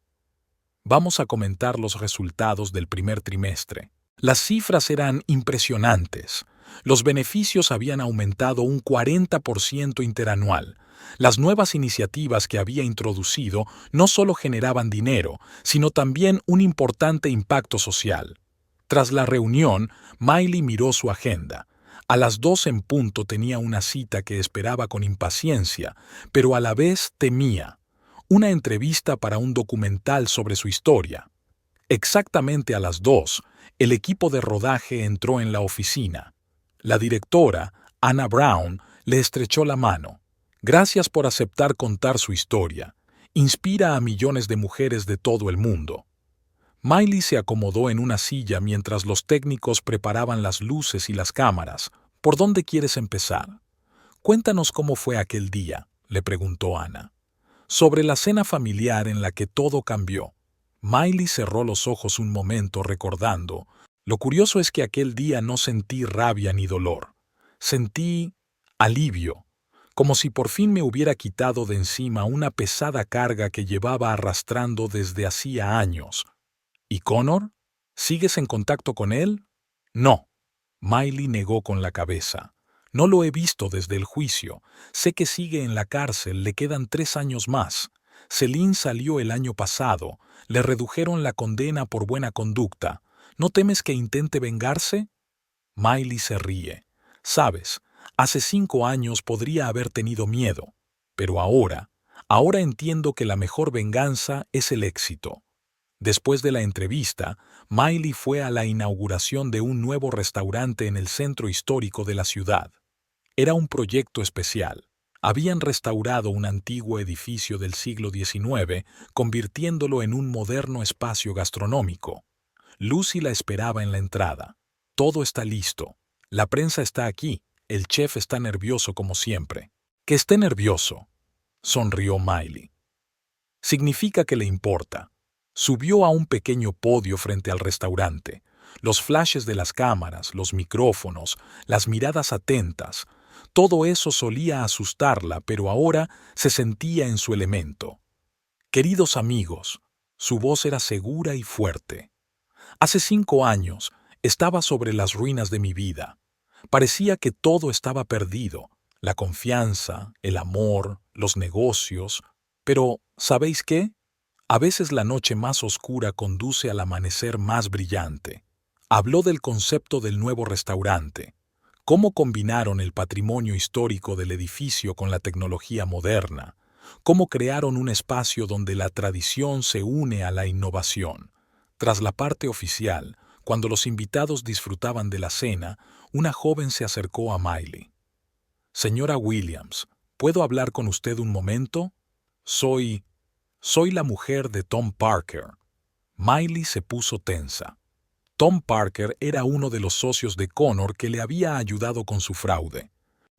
Vamos a comentar los resultados del primer trimestre. Las cifras eran impresionantes. Los beneficios habían aumentado un 40% interanual. Las nuevas iniciativas que había introducido no solo generaban dinero, sino también un importante impacto social. Tras la reunión, Miley miró su agenda. A las 2 en punto tenía una cita que esperaba con impaciencia, pero a la vez temía. Una entrevista para un documental sobre su historia. Exactamente a las 2, el equipo de rodaje entró en la oficina. La directora, Anna Brown, le estrechó la mano. Gracias por aceptar contar su historia. Inspira a millones de mujeres de todo el mundo. Miley se acomodó en una silla mientras los técnicos preparaban las luces y las cámaras. ¿Por dónde quieres empezar? Cuéntanos cómo fue aquel día, le preguntó Anna. Sobre la cena familiar en la que todo cambió. Miley cerró los ojos un momento recordando. Lo curioso es que aquel día no sentí rabia ni dolor. Sentí alivio. Como si por fin me hubiera quitado de encima una pesada carga que llevaba arrastrando desde hacía años. ¿Y Connor? ¿Sigues en contacto con él? No. Miley negó con la cabeza. No lo he visto desde el juicio. Sé que sigue en la cárcel, le quedan 3 años más. Celine salió el año pasado. Le redujeron la condena por buena conducta. ¿No temes que intente vengarse? Miley se ríe. Sabes, hace 5 años podría haber tenido miedo, pero ahora entiendo que la mejor venganza es el éxito. Después de la entrevista, Miley fue a la inauguración de un nuevo restaurante en el centro histórico de la ciudad. Era un proyecto especial. Habían restaurado un antiguo edificio del siglo XIX, convirtiéndolo en un moderno espacio gastronómico. Lucy la esperaba en la entrada. Todo está listo. La prensa está aquí. El chef está nervioso como siempre. Que esté nervioso, sonrió Miley. Significa que le importa. Subió a un pequeño podio frente al restaurante. Los flashes de las cámaras, los micrófonos, las miradas atentas, todo eso solía asustarla, pero ahora se sentía en su elemento. Queridos amigos, su voz era segura y fuerte. Hace 5 años estaba sobre las ruinas de mi vida. Parecía que todo estaba perdido, la confianza, el amor, los negocios. Pero, ¿sabéis qué? A veces la noche más oscura conduce al amanecer más brillante. Habló del concepto del nuevo restaurante. Cómo combinaron el patrimonio histórico del edificio con la tecnología moderna. Cómo crearon un espacio donde la tradición se une a la innovación. Tras la parte oficial, Cuando los invitados disfrutaban de la cena, una joven se acercó a Miley. «Señora Williams, ¿puedo hablar con usted un momento? Soy la mujer de Tom Parker». Miley se puso tensa. Tom Parker era uno de los socios de Connor que le había ayudado con su fraude.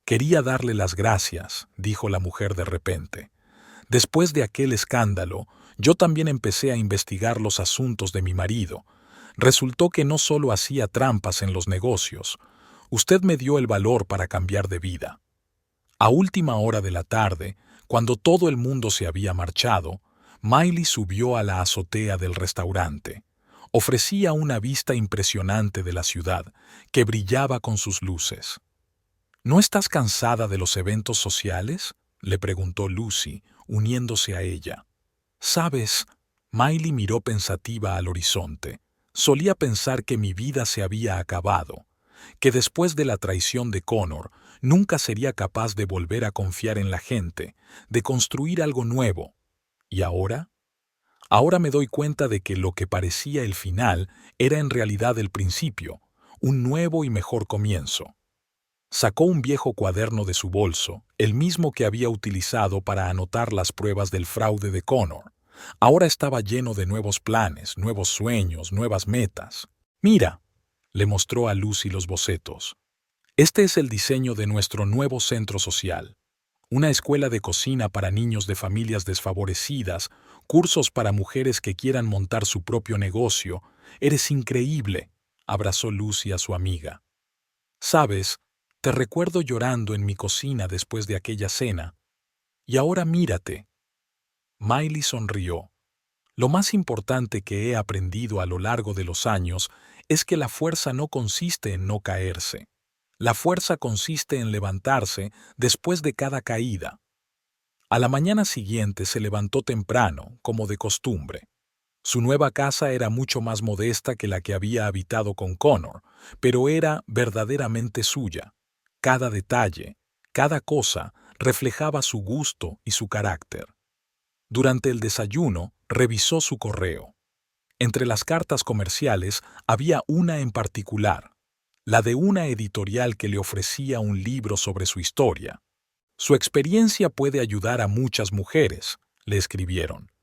«Quería darle las gracias», dijo la mujer de repente. «Después de aquel escándalo, yo también empecé a investigar los asuntos de mi marido. Resultó que no solo hacía trampas en los negocios. Usted me dio el valor para cambiar de vida». A última hora de la tarde, cuando todo el mundo se había marchado, Miley subió a la azotea del restaurante. Ofrecía una vista impresionante de la ciudad, que brillaba con sus luces. «¿No estás cansada de los eventos sociales?», le preguntó Lucy, uniéndose a ella. «¿Sabes?», Miley miró pensativa al horizonte. «Solía pensar que mi vida se había acabado, que después de la traición de Connor, nunca sería capaz de volver a confiar en la gente, de construir algo nuevo. ¿Y ahora? Ahora me doy cuenta de que lo que parecía el final era en realidad el principio, un nuevo y mejor comienzo». Sacó un viejo cuaderno de su bolso, el mismo que había utilizado para anotar las pruebas del fraude de Connor. Ahora estaba lleno de nuevos planes, nuevos sueños, nuevas metas. «Mira», le mostró a Lucy los bocetos. «Este es el diseño de nuestro nuevo centro social. Una escuela de cocina para niños de familias desfavorecidas, cursos para mujeres que quieran montar su propio negocio. Eres increíble», abrazó Lucy a su amiga. «¿Sabes? Te recuerdo llorando en mi cocina después de aquella cena. Y ahora mírate». Miley sonrió. «Lo más importante que he aprendido a lo largo de los años es que la fuerza no consiste en no caerse. La fuerza consiste en levantarse después de cada caída». A la mañana siguiente se levantó temprano, como de costumbre. Su nueva casa era mucho más modesta que la que había habitado con Connor, pero era verdaderamente suya. Cada detalle, cada cosa, reflejaba su gusto y su carácter. Durante el desayuno, revisó su correo. Entre las cartas comerciales había una en particular, la de una editorial que le ofrecía un libro sobre su historia. «Su experiencia puede ayudar a muchas mujeres», le escribieron.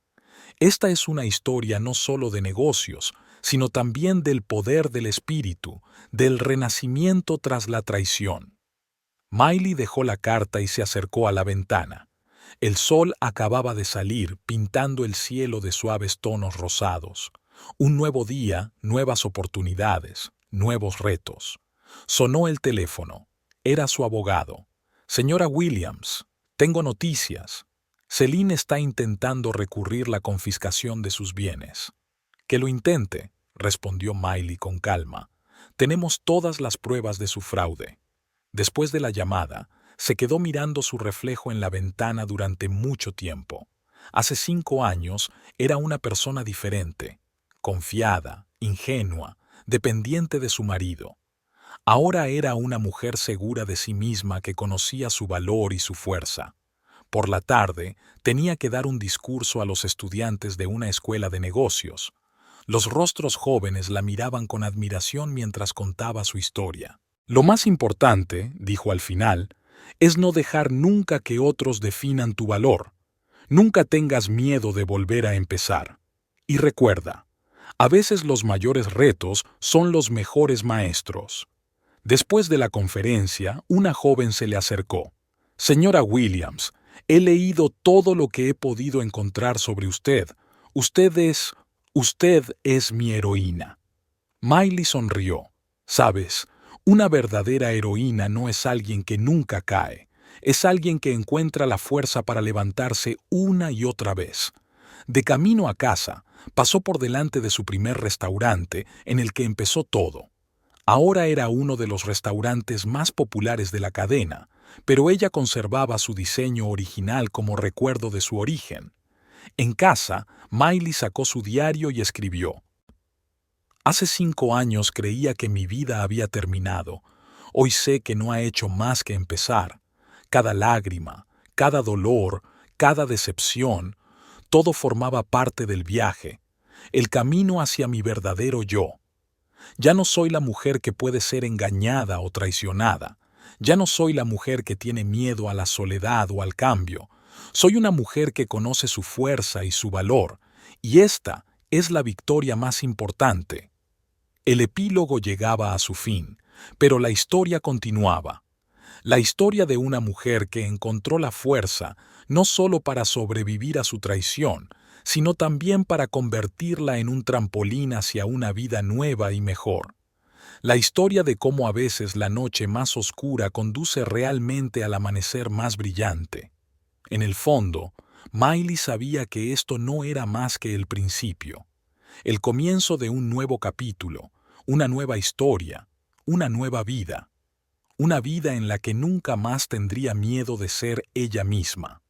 «Esta es una historia no solo de negocios, sino también del poder del espíritu, del renacimiento tras la traición». Miley dejó la carta y se acercó a la ventana. El sol acababa de salir, pintando el cielo de suaves tonos rosados. Un nuevo día, nuevas oportunidades, nuevos retos. Sonó el teléfono. Era su abogado. «Señora Williams, tengo noticias. Celine está intentando recurrir la confiscación de sus bienes». «Que lo intente», respondió Miley con calma. «Tenemos todas las pruebas de su fraude». Después de la llamada, se quedó mirando su reflejo en la ventana durante mucho tiempo. Hace 5 años era una persona diferente, confiada, ingenua, dependiente de su marido. Ahora era una mujer segura de sí misma que conocía su valor y su fuerza. Por la tarde, tenía que dar un discurso a los estudiantes de una escuela de negocios. Los rostros jóvenes la miraban con admiración mientras contaba su historia. «Lo más importante», dijo al final, «es no dejar nunca que otros definan tu valor. Nunca tengas miedo de volver a empezar. Y recuerda, a veces los mayores retos son los mejores maestros». Después de la conferencia, una joven se le acercó. «Señora Williams, he leído todo lo que he podido encontrar sobre usted. Usted es mi heroína». Miley sonrió. «Sabes, una verdadera heroína no es alguien que nunca cae, es alguien que encuentra la fuerza para levantarse una y otra vez». De camino a casa, pasó por delante de su primer restaurante en el que empezó todo. Ahora era uno de los restaurantes más populares de la cadena, pero ella conservaba su diseño original como recuerdo de su origen. En casa, Miley sacó su diario y escribió: «Hace 5 años creía que mi vida había terminado. Hoy sé que no ha hecho más que empezar. Cada lágrima, cada dolor, cada decepción, todo formaba parte del viaje, el camino hacia mi verdadero yo. Ya no soy la mujer que puede ser engañada o traicionada. Ya no soy la mujer que tiene miedo a la soledad o al cambio. Soy una mujer que conoce su fuerza y su valor, y esta es la victoria más importante. El epílogo llegaba a su fin, pero la historia continuaba. La historia de una mujer que encontró la fuerza no solo para sobrevivir a su traición, sino también para convertirla en un trampolín hacia una vida nueva y mejor. La historia de cómo a veces la noche más oscura conduce realmente al amanecer más brillante. En el fondo, Miley sabía que esto no era más que el principio, el comienzo de un nuevo capítulo, una nueva historia, una nueva vida. Una vida en la que nunca más tendría miedo de ser ella misma.